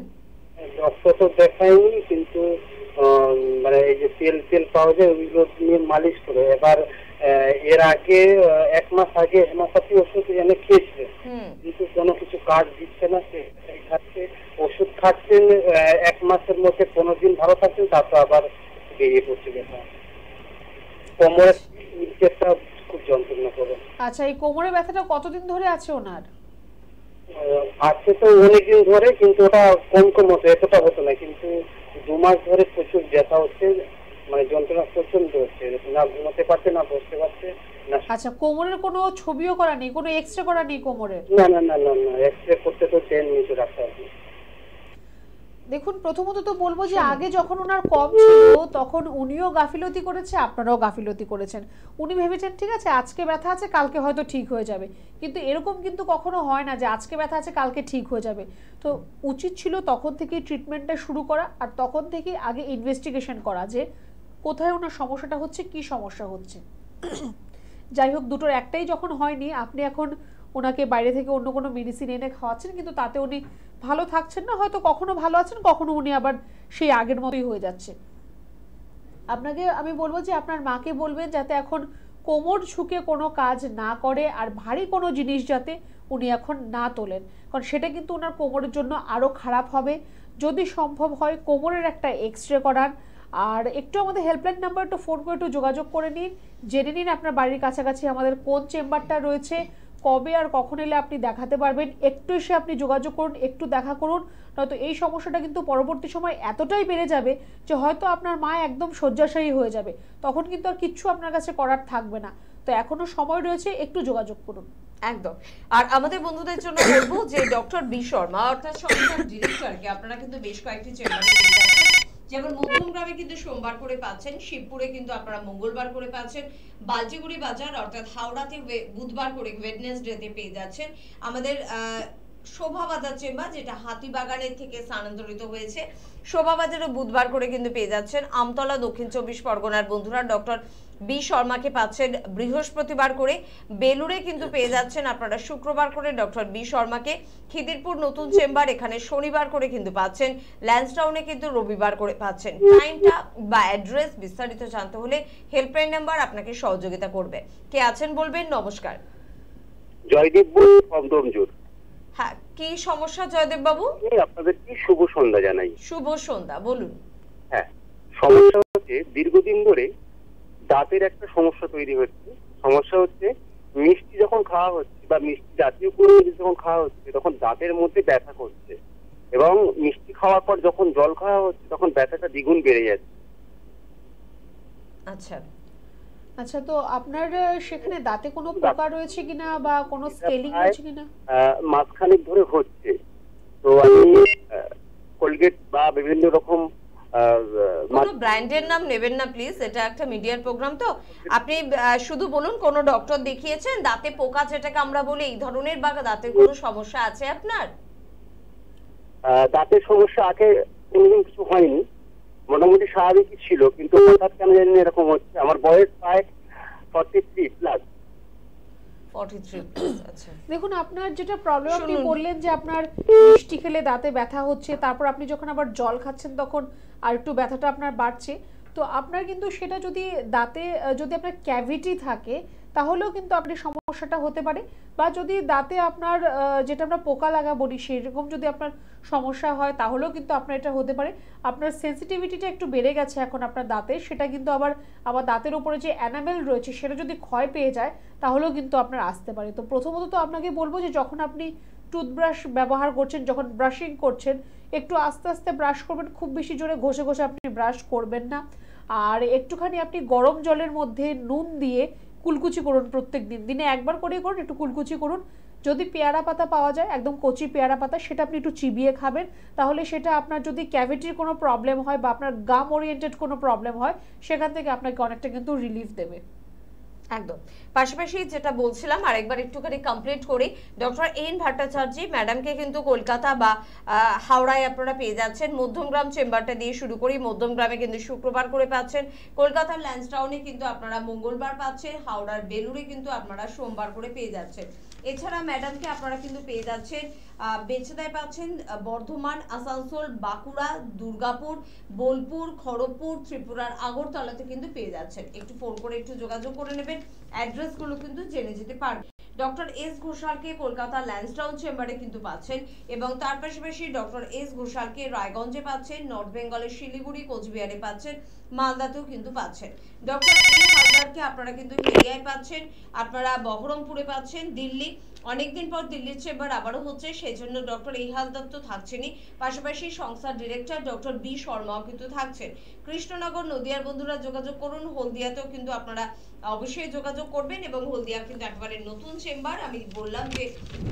ডক্টর তো দেখাইনি, কিন্তু মানে এই যে তেল পাওয়া যায় ওইগুলো নিয়ে মালিশ করে। এবার এর আগে 1 মাস আগে হেমাপাতি ওষুধ এনে খেয়েছিলেন, কিন্তু কোনো কিছু কাজ দিচ্ছে না, খাচ্ছে ওষুধ খাচ্ছেন, 1 মাসের মধ্যে 15 দিন ভালো থাকছেন, তারপর আবার বেরিয়ে পড়ছে ব্যথা, কোমরের একটা খুব যন্ত্রণা করে। আচ্ছা, এই কোমরে ব্যথাটা কতদিন ধরে আছে ওনার? আছে তো অনেকদিন ধরে, কিন্তু ওটা কম কম হতো, এতটা হতো না, কিন্তু 2 মাস ধরে প্রচুর ব্যথা হচ্ছে, মানে যন্ত্রণা প্রচন্ড হচ্ছে, না ঘুমাতে পারছে না বসতে পারছে না। আচ্ছা, কোমরের কোনো ছবিও করা নেই, কোনো এক্সরে করা নেই কোমরের? না না না না না, এক্সরে করতে তো চেন নিচে ডাক্তার। দেখুন, প্রথমত তো বলবো যে আগে যখন ওনার কম ছিল তখন উনিও গাফিলতি করেছে, আপনারাও গাফিলতি করেছেন। উনি ভেবেছেন ঠিক আছে আজকে ব্যথা আছে কালকে হয়তো ঠিক হয়ে যাবে, কিন্তু এরকম কিন্তু কখনো হয় না যে আজকে ব্যথা আছে কালকে ঠিক হয়ে যাবে। তো উচিত ছিল তখন থেকেই ট্রিটমেন্টটা শুরু করা, আর তখন থেকেই আগে ইনভেস্টিগেশন করা যে কোথায় ওনার সমস্যাটা হচ্ছে, কি সমস্যা হচ্ছে। যাই হোক, দুটোর একটাই যখন হয়নি, আপনি এখন ওনাকে বাইরে থেকে অন্য কোনো মেডিসিন এনে খাওয়াচ্ছেন, কিন্তু তাতে উনি ভালো থাকছেন না, হয়তো কখনো ভালো আছেন, কখনো উনি আবার সেই আগের মতোই হয়ে যাচ্ছে। আপনাকে আমি বলবো যে আপনার মাকে বলবেন যাতে এখন কোমর ঝুঁকে কোনো কাজ না করে, আর ভারী কোনো জিনিস যাতে উনি এখন না তোলেন, কারণ সেটা কিন্তু ওনার কোমরের জন্য আরও খারাপ হবে। যদি সম্ভব হয় কোমরের একটা এক্সরে করান, আর একটু আমাদের হেল্পলাইন নাম্বার একটু ফোন করে একটু যোগাযোগ করে নিন, জেনে নিন আপনার বাড়ির কাছাকাছি আমাদের কোন চেম্বারটা রয়েছে, কবে আর কখন এলে আপনি দেখাতে পারবেন। একটু এসে আপনি যোগাযোগ করুন, একটু দেখা করুন, নয়তো এই সমস্যাটা কিন্তু পরবর্তী সময় এতটাই বেড়ে যাবে যে হয়তো আপনার মা একদম শয্যাশায়ী হয়ে যাবে, তখন কিন্তু আর কিচ্ছু আপনার কাছে করার থাকবে না। তো এখনো সময় রয়েছে, একটু যোগাযোগ করুন। একদম। আর আমাদের বন্ধুদের জন্য বলবো যে ডক্টর বি শর্মা অর্থাৎ সংস্থার ডিরেক্টরকে আপনারা কিন্তু বেশ কয়েকটি চেম্বারে পেয়ে যাচ্ছেন, যেমন মধ্যমগ্রামে কিন্তু সোমবার করে পাচ্ছেন, শিবপুরে কিন্তু আপনারা মঙ্গলবার করে পাচ্ছেন, বালচিগুড়ি বাজার অর্থাৎ হাওড়াতে বুধবার করে ওয়েডনেসডেতে পেয়ে যাচ্ছেন। আমাদের শোভাবাজার চেম্বার যেটা হাতিবাগানের থেকে স্থানান্তরিত হয়েছে, শোভাবাজারও বুধবার করে কিন্তু পেয়ে যাচ্ছেন। আমতলা দক্ষিণ 24 পরগনার বন্ধুরা ডক্টর বি শর্মাকে পাচ্ছেন বৃহস্পতিবার করে। বেলুড়ে কিন্তু পেয়ে যাচ্ছেন আপনারা শুক্রবার করে ডক্টর বি শর্মাকে। খিদিরপুর নতুন চেম্বার এখানে শনিবার করে কিন্তু পাচ্ছেন। ল্যান্সডাউনে কিন্তু রবিবার করে পাচ্ছেন। টাইমটা বা অ্যাড্রেস বিস্তারিত জানতে হলে হেল্পলাইন নাম্বার আপনাকে সহযোগিতা করবে। কে আছেন বলবেন? নমস্কার। জয়দেব পদ্মমজুর। হ্যাঁ, কি সমস্যা জয়দেব বাবু? আপনাদের কি শুভ সন্ধ্যা জানাই। শুভ সন্ধ্যা, বলুন। হ্যাঁ, সমস্যা হচ্ছে দীর্ঘদিন ধরে দাঁতের একটা সমস্যা তৈরি হচ্ছে। সমস্যা হচ্ছে মিষ্টি যখন খাওয়া হচ্ছে বা মিষ্টি জাতীয় কোনো জিনিস যখন খাওয়া হচ্ছে তখন দাঁতের মধ্যে ব্যথা করছে, এবং মিষ্টি খাওয়ার পর যখন জল খাওয়া হচ্ছে তখন ব্যথাটা দ্বিগুণ বেড়ে যাচ্ছে। আচ্ছা আচ্ছা, তো আপনার সেখানে দাঁতে কোনো পোকা রয়েছে কিনা বা কোনো স্কেলিং হচ্ছে কিনা? মাসখানেক ধরে হচ্ছে। তো আমি কোলগেট বা বিভিন্ন রকম কোন ব্র্যান্ডের নাম নেবেন না প্লিজ, এটা একটা মিডিয়ার প্রোগ্রাম। তো আপনি শুধু বলুন কোন ডক্টর দেখিয়েছেন, দাঁতে পোকা যেটাকে আমরা বলি এই ধরনের, বা দাঁতের কোনো সমস্যা আছে আপনার? দাঁতের সমস্যা আগে কিছু হয়নি, মোটামুটি স্বাভাবিকই ছিল, কিন্তু হঠাৎ কেন জানি না এরকম হচ্ছে। আমার বয়স প্রায় 43 প্লাস। আচ্ছা, দেখুন আপনার যেটা প্রবলেম আপনি বললেন যে আপনার মিষ্টি খেলে দাঁতে ব্যথা হচ্ছে, তারপর আপনি যখন আবার জল খাচ্ছেন তখন আর একটু ব্যথাটা আপনার বাড়ছে। তো আপনার কিন্তু সেটা যদি দাঁতে যদি আপনার ক্যাভিটি থাকে তাহলেও কিন্তু আপনার সমস্যাটা হতে পারে, বা যদি দাঁতে আপনার যেটা আমরা পোকা লাগা বলি সেরকম যদি আপনার সমস্যা হয় তাহলেও কিন্তু আপনার এটা হতে পারে। আপনার সেন্সিটিভিটিটা একটু বেড়ে গেছে এখন আপনার দাঁতে, সেটা কিন্তু আবার দাঁতের উপরে যে এনামেল রয়েছে সেটা যদি ক্ষয় পেয়ে যায় তাহলেও কিন্তু আপনার আসতে পারে। তো প্রথমত তো আপনাকে বলবো যে যখন আপনি টুথব্রাশ ব্যবহার করছেন, যখন ব্রাশিং করছেন, একটু আস্তে আস্তে ব্রাশ করবেন, খুব বেশি জোরে ঘষে ঘষে আপনি ব্রাশ করবেন না। আর একটুখানি আপনি গরম জলের মধ্যে নুন দিয়ে কুলকুচি করুন, প্রত্যেক দিন দিনে একবার করে করুন, একটু কুলকুচি করুন। যদি পেয়ারা পাতা পাওয়া যায়, একদম কচি পেয়ারা পাতা, সেটা আপনি একটু চিবিয়ে খাবেন, তাহলে সেটা আপনার যদি ক্যাভিটির কোনো প্রবলেম হয় বা আপনার গাম ওরিয়েন্টেড কোনো প্রবলেম হয় সেখান থেকে আপনাকে অনেকটা কিন্তু রিলিফ দেবে। একদম। পাশাপাশি যেটা বলছিলাম আরেকবার একটুখানি কমপ্লিট করি, ডক্টর এন ভট্টাচার্য ম্যাডামকে কিন্তু কলকাতা বা হাওড়ায় আপনারা পেয়ে যাচ্ছেন। মধ্যমগ্রাম চেম্বারটা দিয়ে শুরু করি, মধ্যমগ্রামে কিন্তু শুক্রবার করে পাচ্ছেন, কলকাতার ল্যান্সডাউনে কিন্তু আপনারা মঙ্গলবার পাচ্ছেন, হাওড়ার বেলুড়ে কিন্তু আপনারা সোমবার করে পেয়ে যাচ্ছেন। এছাড়া ম্যাডামকে আপনারা কিন্তু পেয়ে যাচ্ছেন বেচেদায় পাচ্ছেন বর্ধমান, আসানসোল, বাঁকুড়া, দুর্গাপুর, বোলপুর, খড়গপুর, ত্রিপুরার আগরতলাতে কিন্তু পেয়ে যাচ্ছেন। একটু ফোন করে একটু যোগাযোগ করে নেবেন, অ্যাড্রেসগুলো কিন্তু জেনে যেতে পারবেন। ডক্টর এস ঘোষালকে কলকাতা ল্যান্সডাউন চেম্বারে কিন্তু পাচ্ছেন, এবং তার পাশাপাশি ডক্টর এস ঘোষালকে রায়গঞ্জে পাচ্ছেন, নর্থ বেঙ্গলের শিলিগুড়ি, কোচবিহারে পাচ্ছেন, মালদাতেও কিন্তু পাচ্ছেন। ডক্টর এ হালদারকে আপনারা কিন্তু নদিয়ায় পাচ্ছেন, আপনারা বহরমপুরে পাচ্ছেন, দিল্লি, অনেকদিন পর দিল্লির চেম্বার আবারও হচ্ছে, সেই জন্য ডক্টর এ হালদার তো থাকছেনই, পাশাপাশি সংস্থার ডিরেক্টর ডক্টর বি শর্মাও কিন্তু থাকছেন। কৃষ্ণনগর, নদিয়ার বন্ধুরা যোগাযোগ করুন, হলদিয়াতেও কিন্তু আপনারা অবশ্যই যোগাযোগ করবেন, এবং হলদিয়া কিন্তু একেবারে নতুন চেম্বার, আমি বললাম যে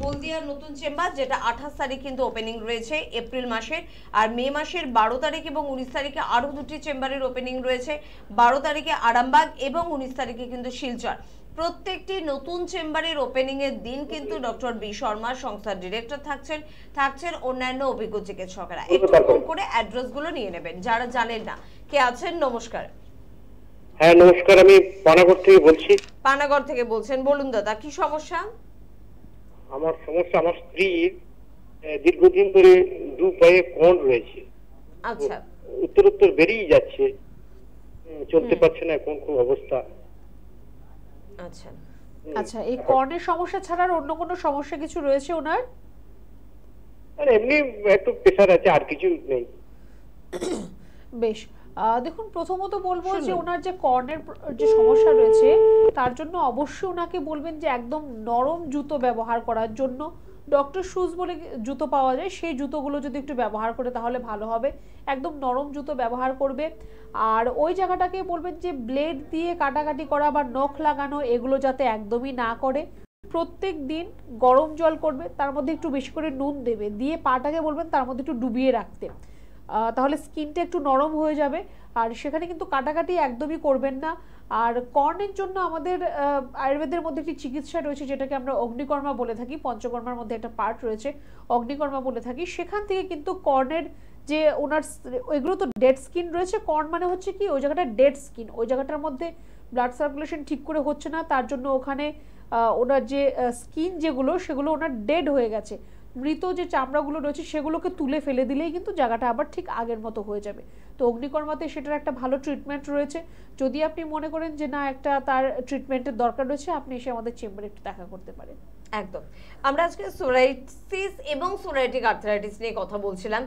হলদিয়ার নতুন চেম্বার, যেটা 28 তারিখ কিন্তু ওপেনিং রয়েছে এপ্রিল মাসের, আর মে মাসের 12 তারিখ এবং 19 তারিখে আরও দুটি চেম্বারের ওপেনিং রয়েছে। 12 তারিখে আরামবাগ এবং 19 তারিখে কিন্তু শিলচর। প্রত্যেকটি নতুন চেম্বারের ওপেনিং এর দিন কিন্তু ডক্টর বি শর্মা সংস্থার ডিরেক্টর থাকছেন অন্যান্য অভিজ্ঞ চিকিৎসকেরা। একটু ফোন করে অ্যাড্রেস গুলো নিয়ে নেবেন যারা জানেন না। কে আছেন? নমস্কার। হ্যাঁ নমস্কার, আমি পানাগড় থেকে বলছি। পানাগড় থেকে বলছেন, বলুন দাদা কি সমস্যা? আমার সমস্যা, আমার স্ত্রীর দীর্ঘদিন ধরে দু পায়ে কোণ রয়েছে। আচ্ছা। উত্তর বেরিয়ে যাচ্ছে, চলতে পারছে না, কোন কোন অবস্থা। আচ্ছা আচ্ছা, এই কর্নের সমস্যা ছাড়া অন্য কোনো সমস্যা কিছু রয়েছে ওনার? আরে এমনি একটু প্রেসার আছে, আর কিছু নেই। বেশ, দেখুন প্রথমত বলবো যে ওনার যে কর্নের যে সমস্যা রয়েছে তার জন্য অবশ্যই ওনাকে বলবেন যে একদম নরম জুতো ব্যবহার করার জন্য। ডক্টর শুজ বলে জুতো পাওয়া যায়, সেই জুতোগুলো যদি একটু ব্যবহার করে তাহলে ভালো হবে। একদম নরম জুতো ব্যবহার করবে। আর ওই জায়গাটাকে বলবেন যে ব্লেড দিয়ে কাটাকাটি করা বা নখ লাগানো এগুলো যাতে একদমই না করে। প্রত্যেক দিন গরম জল করবে, তার মধ্যে একটু বেশি করে নুন দেবে, দিয়ে পাটাকে বলবেন তার মধ্যে একটু ডুবিয়ে রাখতে, তাহলে স্কিনটা একটু নরম হয়ে যাবে। আর সেখানে কিন্তু কাটাকাটি একদমই করবেন না। আর কর্নের জন্য আমাদের আয়ুর্বেদের মধ্যে একটি চিকিৎসা রয়েছে যেটাকে আমরা অগ্নিকর্মা বলে থাকি, পঞ্চকর্মার মধ্যে একটা পার্ট রয়েছে অগ্নিকর্মা বলে থাকি। সেখান থেকে কিন্তু কর্নের যে ওনার ওইগুলো তো ডেড স্কিন রয়েছে, কর্ন মানে হচ্ছে কি ওই জায়গাটা ডেড স্কিন, ওই জায়গাটার মধ্যে ব্লাড সার্কুলেশন ঠিক করে হচ্ছে না, তার জন্য ওখানে ওনার যে স্কিন যেগুলো সেগুলো ওনার ডেড হয়ে গেছে, মৃত যে চামড়াগুলো রয়েছে সেগুলোকে তুলে ফেলে দিলেই কিন্তু জায়গাটা আবার ঠিক আগের মতো হয়ে যাবে। তো অগ্নিকর্মাতে সেটার একটা ভালো ট্রিটমেন্ট রয়েছে। যদি আপনি মনে করেন যে না একটা তার ট্রিটমেন্টের দরকার রয়েছে, আপনি এসে আমাদের চেম্বারে একটু দেখা করতে পারেন। একদম। আমরা আজকে সোরাইটিস এবং সোরাইটিক আর্থ্রাইটিস নিয়ে কথা বলছিলাম।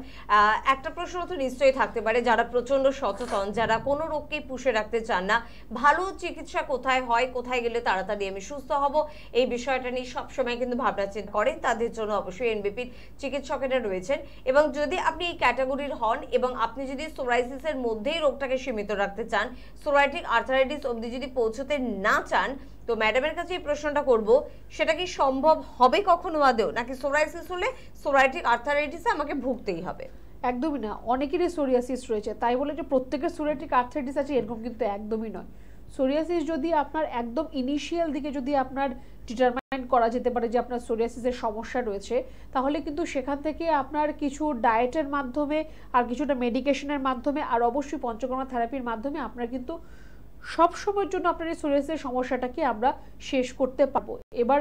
একটা প্রশ্ন তো নিশ্চয়ই থাকতে পারে, যারা প্রচন্ড সচেতন, যারা কোনো রোগকেই পুষে রাখতে চান না, ভালো চিকিৎসা কোথায় হয়, কোথায় গেলে তাড়াতাড়ি আমি সুস্থ হব, এই বিষয়টা নিয়ে সবসময় কিন্তু ভাবনা চিন্তা করেন, তাদের জন্য অবশ্যই এনবিপির চিকিৎসকেরা রয়েছেন। এবং যদি আপনি এই ক্যাটাগরির হন এবং আপনি যদি সোরাইসিসের মধ্যেই রোগটাকে সীমিত রাখতে চান, সোরাইটিক আর্থ্রাইটিস অবধি যদি পৌঁছতে না চান, তো ম্যাডামের কাছে এই প্রশ্নটা করব, সেটা কি সম্ভব হবে কখনো আদৌ, নাকি সোরাইসিস হলে সোরাইটিক আর্থ্রাইটিসে আমাকে ভুগতেই হবে? একদমই না, অনেকেরই সোরিয়াসিস রয়েছে, তাই বলে যে প্রত্যেকের সোরিয়াটিক আর্থ্রাইটিস আছে এরকম কিন্তু একদমই নয়। সোরিয়াসিস যদি আপনার একদম ইনিশিয়াল দিকে যদি আপনার ডিটারমাইন করা যেতে পারে যে আপনার সোরিয়াসিসের সমস্যা রয়েছে, তাহলে কিন্তু সেখান থেকে আপনার কিছু ডায়েটের মাধ্যমে আর কিছুটা মেডিকেশনের মাধ্যমে আর অবশ্যই পঞ্চকর্মা থেরাপির মাধ্যমে আপনার কিন্তু সব সময়ের জন্য আপনার এই সোরিয়াসিসের সমস্যাটাকে আমরা শেষ করতে পারবো। এবার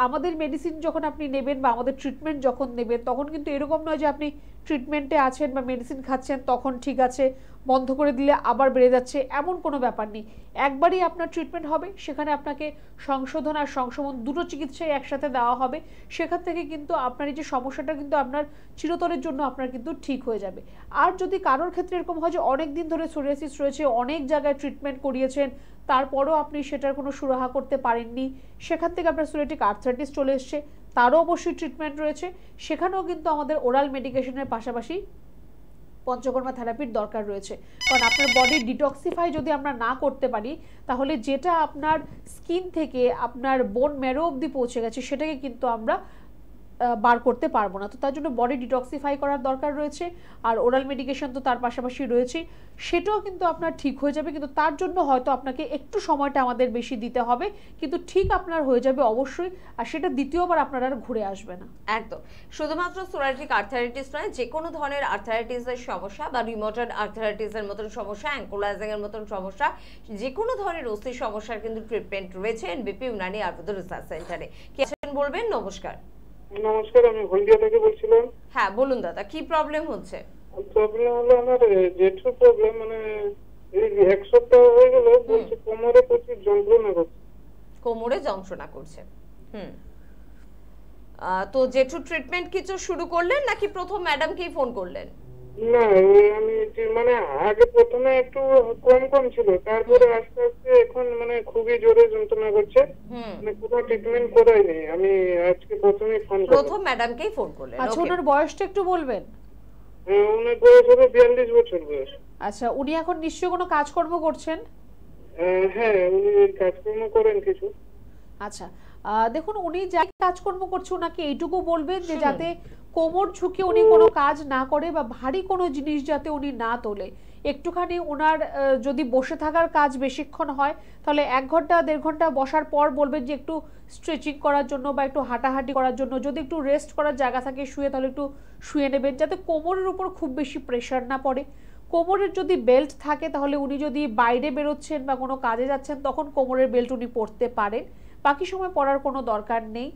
আমাদের মেডিসিন যখন আপনি নেবেন বা আমাদের ট্রিটমেন্ট যখন নেবেন, তখন কিন্তু এরকম নয় যে আপনি ট্রিটমেন্টে আছেন বা মেডিসিন খাচ্ছেন তখন ঠিক আছে, বন্ধ করে দিলে আবার বেড়ে যাচ্ছে, এমন কোনো ব্যাপার নেই। একবারই আপনার ট্রিটমেন্ট হবে, সেখানে আপনাকে সংশোধন আর সংশোধন দুটো চিকিৎসাই একসাথে দেওয়া হবে। সেখান থেকে কিন্তু আপনার এই যে সমস্যাটা কিন্তু আপনার চিরতরের জন্য আপনার কিন্তু ঠিক হয়ে যাবে। আর যদি কারোর ক্ষেত্রে এরকম হয় যে অনেক দিন ধরে সোরিয়াসিস রয়েছে, অনেক জায়গায় ট্রিটমেন্ট করিয়েছেন, তারপরও আপনি সেটার কোনো সুরাহা করতে পারেননি, সেখান থেকে আপনার সোরিয়াটিক আর্থ্রাইটিস চলে এসছে, তারও অবশ্যই ট্রিটমেন্ট রয়েছে। সেখানেও কিন্তু আমাদের ওরাল মেডিকেশনের পাশাপাশি পঞ্চকর্মা থেরাপির দরকার রয়েছে। কারণ আপনার বডি ডিটক্সিফাই যদি আমরা না করতে পারি, তাহলে যেটা আপনার স্কিন থেকে আপনার বোন ম্যারো অবধি পৌঁছে গেছে সেটাকে কিন্তু আমরা বার করতে পারবো না। তো তার জন্য বডি ডিটক্সিফাই করার দরকার রয়েছে, আর ওরাল মেডিকেশন তো তার পাশাপাশি রয়েছে, সেটাও কিন্তু আপনার ঠিক হয়ে যাবে। কিন্তু তার জন্য হয়তো আপনাকে একটু সময়টা আমাদের বেশি দিতে হবে, কিন্তু ঠিক আপনার হয়ে যাবে অবশ্যই, আর সেটা দ্বিতীয়বার আপনার আর ঘুরে আসবে না। একদম। শুধুমাত্র সোরাইটিক আর্থ্রাইটিস নয়, যে কোনো ধরনের আর্থ্রাইটিসের সমস্যা বা রিউমাটয়েড আর্থ্রাইটিসের মতন সমস্যা, অ্যাঙ্কোলাইজিং এর মতন সমস্যা, যে কোনো ধরনের অস্থির সমস্যার কিন্তু ট্রিটমেন্ট রয়েছে এনবিপি ইউনানি আয়ুর্বেদ রিসার্চ সেন্টারে। কি আছেন বলবেন? নমস্কার। নমস্কার, আমি হলদিয়া থেকে বলছিলাম। হ্যাঁ বলুন দাদা, কি প্রবলেম হচ্ছে? প্রবলেম হলো আমার জেঠুর প্রবলেম, মানে এই এক সপ্তাহ হয়ে গেল বলছে কোমরে প্রচুর যন্ত্রণা করছে। কোমরে যন্ত্রণা করছে, তো জেঠু ট্রিটমেন্ট কিছু শুরু করলেন নাকি প্রথম ম্যাডামকেই ফোন করলেন? না, আমি মানে আগে প্রথমে একটু কম কম ছিল, তারপরে আস্তে আস্তে এখন মানে খুবই জোরে যন্ত্রণা করছে, মানে কোনো ট্রিটমেন্ট করাইনি। আমি আজকে প্রথমে ফোন করলাম। প্রথম ম্যাডামকেই ফোন করলেন। আচ্ছা, ওনার বয়সটা একটু বলবেন? ওনার বয়স হবে 42 বছর বয়স। আচ্ছা, উনি এখন নিশ্চয়ই কোনো কাজকর্ম করছেন? হ্যাঁ, উনি কাজকর্ম করেন কিছু। আচ্ছা, দেখুন উনি যাই কাজকর্ম করছে ওনাকে এইটুকু বলবেন যে যাতে কোমর ঝুঁকে উনি কোনো কাজ না করে বা ভারী কোনো জিনিস যাতে উনি না তোলে। একটুখানি ওনার যদি বসে থাকার কাজ বেশিক্ষণ হয় তাহলে 1 ঘন্টা 1.5 ঘন্টা বসার পর বলবেন যে একটু স্ট্রেচিং করার জন্য বা একটু হাঁটাহাঁটি করার জন্য। যদি একটু রেস্ট করার জায়গা থাকে শুয়ে, তাহলে একটু শুয়ে নেবেন যাতে কোমরের উপর খুব বেশি প্রেশার না পড়ে। কোমরের যদি বেল্ট থাকে তাহলে উনি যদি বাইরে বেরোচ্ছেন বা কোনো কাজে যাচ্ছেন তখন কোমরের বেল্ট উনি পরতে পারেন, বাকি সময় পড়ার কোনো দরকার নেই।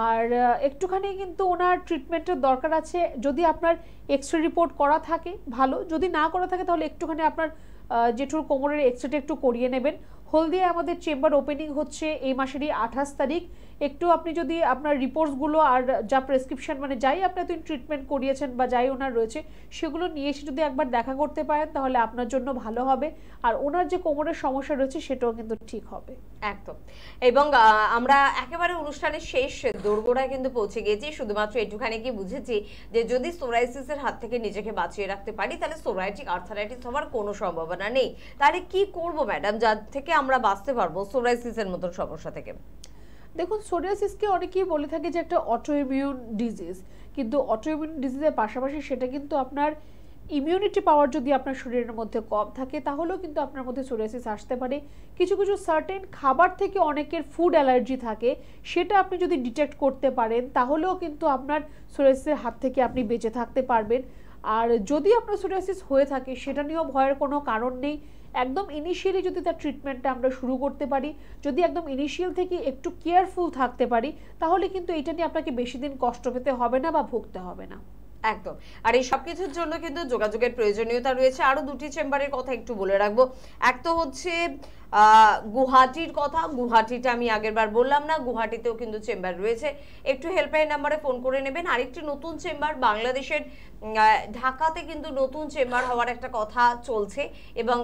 আর একটুখানি কিন্তু ওনার ট্রিটমেন্টের দরকার আছে। যদি আপনার এক্সরে রিপোর্ট করা থাকে ভালো, যদি না করা থাকে তাহলে একটুখানি আপনার জেঠুর কোমরের এক্সরেটা একটু করিয়ে নেবেন। হলদিয়ায় আমাদের চেম্বার ওপেনিং হচ্ছে এই মাসেরই 28 তারিখ। একটু আপনি যদি আপনার রিপোর্টসগুলো আর যা প্রেসক্রিপশন মানে যাই আপনি তুমি ট্রিটমেন্ট করিয়েছেন বা যাই ওনার রয়েছে সেগুলো নিয়ে এসে যদি একবার দেখা করতে পারেন তাহলে আপনার জন্য ভালো হবে, আর ওনার যে কোমরের সমস্যা রয়েছে সেটাও কিন্তু ঠিক হবে। একদম। এবং আমরা একেবারে অনুষ্ঠানের শেষ দোরগোড়ায় কিন্তু পৌঁছে গিয়েছি। শুধুমাত্র একটুখানি কি বুঝেছি যে যদি সোরাইসিসের হাত থেকে নিজেকে বাঁচিয়ে রাখতে পারি তাহলে সোরাইটিক আর্থারাইটিস হওয়ার কোনো সম্ভাবনা নেই। তাহলে কি করব ম্যাডাম যার থেকে আমরা বাঁচতে পারবো সোরাইসিসের মতো সমস্যা থেকে? দেখুন, সোরিয়াসিসকে অনেকেই বলে থাকে যে একটা অটোইমিউন ডিজিজ, কিন্তু অটোইমিউন ডিজিজের পাশাপাশি সেটা কিন্তু আপনার ইমিউনিটি পাওয়ার যদি আপনার শরীরের মধ্যে কম থাকে তাহলেও কিন্তু আপনার মধ্যে সোরিয়াসিস আসতে পারে। কিছু কিছু সার্টেন খাবার থেকে অনেকের ফুড অ্যালার্জি থাকে, সেটা আপনি যদি ডিটেক্ট করতে পারেন তাহলেও কিন্তু আপনার সোরিয়াসিসের হাত থেকে আপনি বেঁচে থাকতে পারবেন। আর যদি আপনার সোরিয়াসিস হয়ে থাকে সেটা নিয়েও ভয়ের কোনো কারণ নেই। একদম ইনিশিয়ালি যদি তার ট্রিটমেন্টটা আমরা শুরু করতে পারি, যদি একদম ইনিশিয়াল থেকে একটু কেয়ারফুল থাকতে পারি তাহলে কিন্তু এটা নিয়ে আপনাকে বেশি দিন কষ্ট পেতে হবে না বা ভুগতে হবে না। একদম। আর এই সবকিছুর জন্য কিন্তু যোগাযোগের প্রয়োজনীয়তা রয়েছে। আরো 2টি চেম্বারের কথা একটু বলে রাখবো। এক তো হচ্ছে গুয়াহাটির কথা, গুয়াহাটিটা আমি আগেরবার বললাম না, গুয়াহাটিতেও কিন্তু চেম্বার রয়েছে, একটু হেল্পলাইন নাম্বারে ফোন করে নেবেন। আরেকটি নতুন চেম্বার বাংলাদেশের ঢাকাতে কিন্তু নতুন চেম্বার হওয়ার একটা কথা চলছে এবং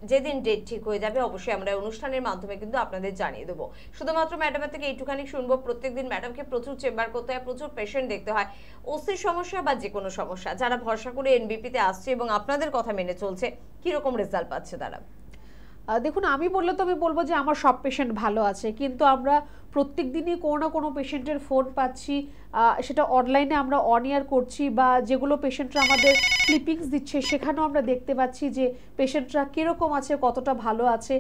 যেদিন ডেট ঠিক হয়ে যাবে অবশ্যই আমরা অনুষ্ঠানের মাধ্যমে কিন্তু আপনাদের জানিয়ে দেবো। শুধুমাত্র ম্যাডামের থেকে এইটুখানি শুনবো, প্রত্যেকদিন ম্যাডামকে প্রচুর চেম্বার করতে হয়, প্রচুর পেশেন্ট দেখতে হয়। ওসির সমস্যা বা যে কোনো সমস্যা যারা ভরসা করে এনবিপিতে আসছে এবং আপনাদের কথা মেনে চলছে, কিরকম রেজাল্ট পাচ্ছে তারা? দেখুন, আমি বললে তো আমি বলবো যে আমার সব পেশেন্ট ভালো আছে, কিন্তু আমরা প্রত্যেক দিনই কোনো না কোনো পেশেন্টের ফোন পাচ্ছি, সেটা অনলাইনে আমরা অন এয়ার করছি বা যেগুলো পেশেন্টরা আমাদের ক্লিপিংস দিচ্ছে সেখানেও আমরা দেখতে পাচ্ছি যে পেশেন্টরা কিরকম আছে, কতটা ভালো আছে।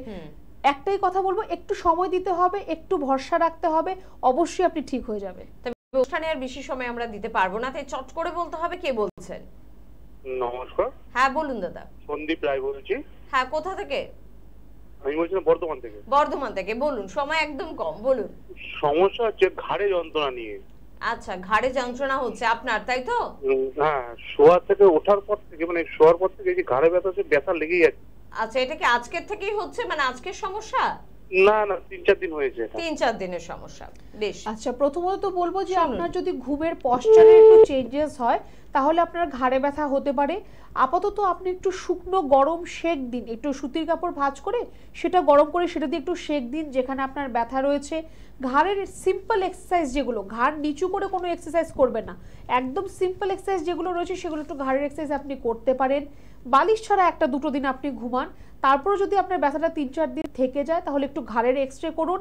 একটাই কথা বলবো, একটু সময় দিতে হবে, একটু ভরসা রাখতে হবে, অবশ্যই আপনি ঠিক হয়ে যাবে। তবে অনুষ্ঠানে আর বেশি সময় আমরা দিতে পারবো না, তাই চট করে বলতে হবে কে বলছেন। নমস্কার। হ্যাঁ বলুন দাদা। সন্দীপ রায় বলছি। হ্যাঁ, কোথা থেকে? আমি বলছি বর্ধমান থেকে। বর্ধমান থেকে, বলুন, সময় একদম কম, বলুন। সমস্যা হচ্ছে ঘাড়ে যন্ত্রণা নিয়ে। আচ্ছা, ঘাড়ে যন্ত্রণা হচ্ছে আপনার, তাই তো? হ্যাঁ, শোয়া থেকে ওঠার পর থেকে মানে শোয়ার পর থেকে যে ঘাড়ে ব্যথা হচ্ছে, ব্যথা লেগেই যাচ্ছে। আচ্ছা, এটা কি আজকের থেকেই হচ্ছে, মানে আজকের সমস্যা? না না, 3-4 দিন হয়েছে। 3-4 দিনের সমস্যা। বেশ। আচ্ছা, প্রথমত তো বলবো যে আপনার যদি ঘুমের পশ্চারে একটু চেঞ্জেস হয় তাহলে আপনার ঘাড়ে ব্যথা হতে পারে। আপাতত আপনি একটু শুকনো গরম সেক দিন, একটু সুতির কাপড় ভাঁজ করে সেটা গরম করে সেটা দিয়ে একটু সেক দিন যেখানে আপনার ব্যথা রয়েছে। ঘাড়ের সিম্পল এক্সারসাইজ যেগুলো, ঘাড় নিচু করে কোনো এক্সারসাইজ করবেন না, একদম সিম্পল এক্সারসাইজ যেগুলো রয়েছে সেগুলো একটু ঘাড়ের এক্সারসাইজ আপনি করতে পারেন। বালিশ ছাড়া 1-2 দিন আপনি ঘুমান, তারপরে যদি আপনার ব্যথাটা 3-4 দিন থেকে যায় তাহলে একটু ঘাড়ের এক্সরে করুন,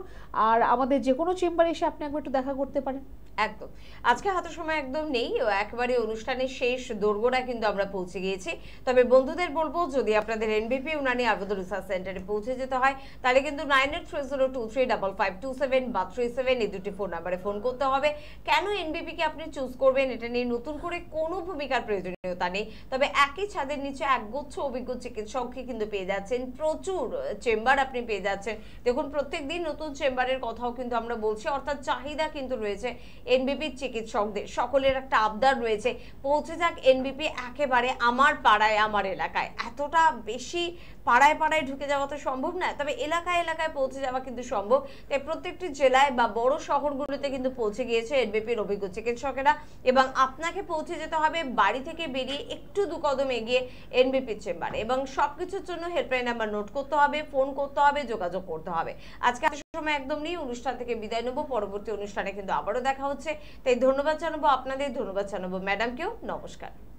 আর আমাদের যে কোনো চেম্বারে এসে আপনি একবার একটু দেখা করতে পারেন। একদম। আজকে হাতে সময় একদম নেই, একেবারে অনুষ্ঠানের শেষ দোরগোড়া কিন্তু আমরা পৌঁছে গিয়েছি। তবে বন্ধুদের বলবো, যদি আপনাদের এনবিপি ইউনানি আয়ুর্বেদ রিসার্চ সেন্টারে পৌঁছে যেতে হয় তাহলে কিন্তু 9830235527 বা 37 এই দুটি ফোন নাম্বারে ফোন করতে হবে। কেন এনবিপি কে আপনি চুজ করবেন এটা নিয়ে নতুন করে কোনো ভূমিকার প্রয়োজনীয়তা নেই, তবে একই ছাদের নিচে একগুচ্ছ অভিজ্ঞ চিকিৎসককে কিন্তু পেয়ে যাচ্ছেন, প্রচুর চেম্বার আপনি পেয়ে যাচ্ছেন। দেখুন, প্রত্যেক দিন নতুন চেম্বারের কথাও কিন্তু আমরা বলছি, অর্থাৎ চাহিদা কিন্তু রয়েছে। এনবিপি চিকিৎসকদের সকলের একটা আবদার রয়েছে, পৌঁছে যাক এনবিপি একেবারে আমার পাড়ায় আমার এলাকায়। এতটা বেশি পাড়ায় পাড়ায় ঢুকে যাওয়া তো সম্ভব না, তবে এলাকায় এলাকায় পৌঁছে যাওয়া কিন্তু সম্ভব। তাই প্রত্যেকটি জেলায় বা বড় শহরগুলোতে কিন্তু পৌঁছে গিয়েছে এনবিপির অভিজ্ঞ চিকিৎসকেরা, এবং আপনাকে পৌঁছে যেতে হবে বাড়ি থেকে বেরিয়ে একটু দু কদম এগিয়ে এনবিপির চেম্বারে, এবং সবকিছুর জন্য হেল্পলাইন নাম্বার নোট করতে হবে, ফোন করতে হবে, যোগাযোগ করতে হবে। আজকে সময় একদম নেই, অনুষ্ঠান থেকে বিদায় নেব, পরবর্তী অনুষ্ঠানে কিন্তু আবারও দেখা হচ্ছে। তাই ধন্যবাদ জানাবো আপনাদের, ধন্যবাদ জানাবো ম্যাডামকেও, নমস্কার।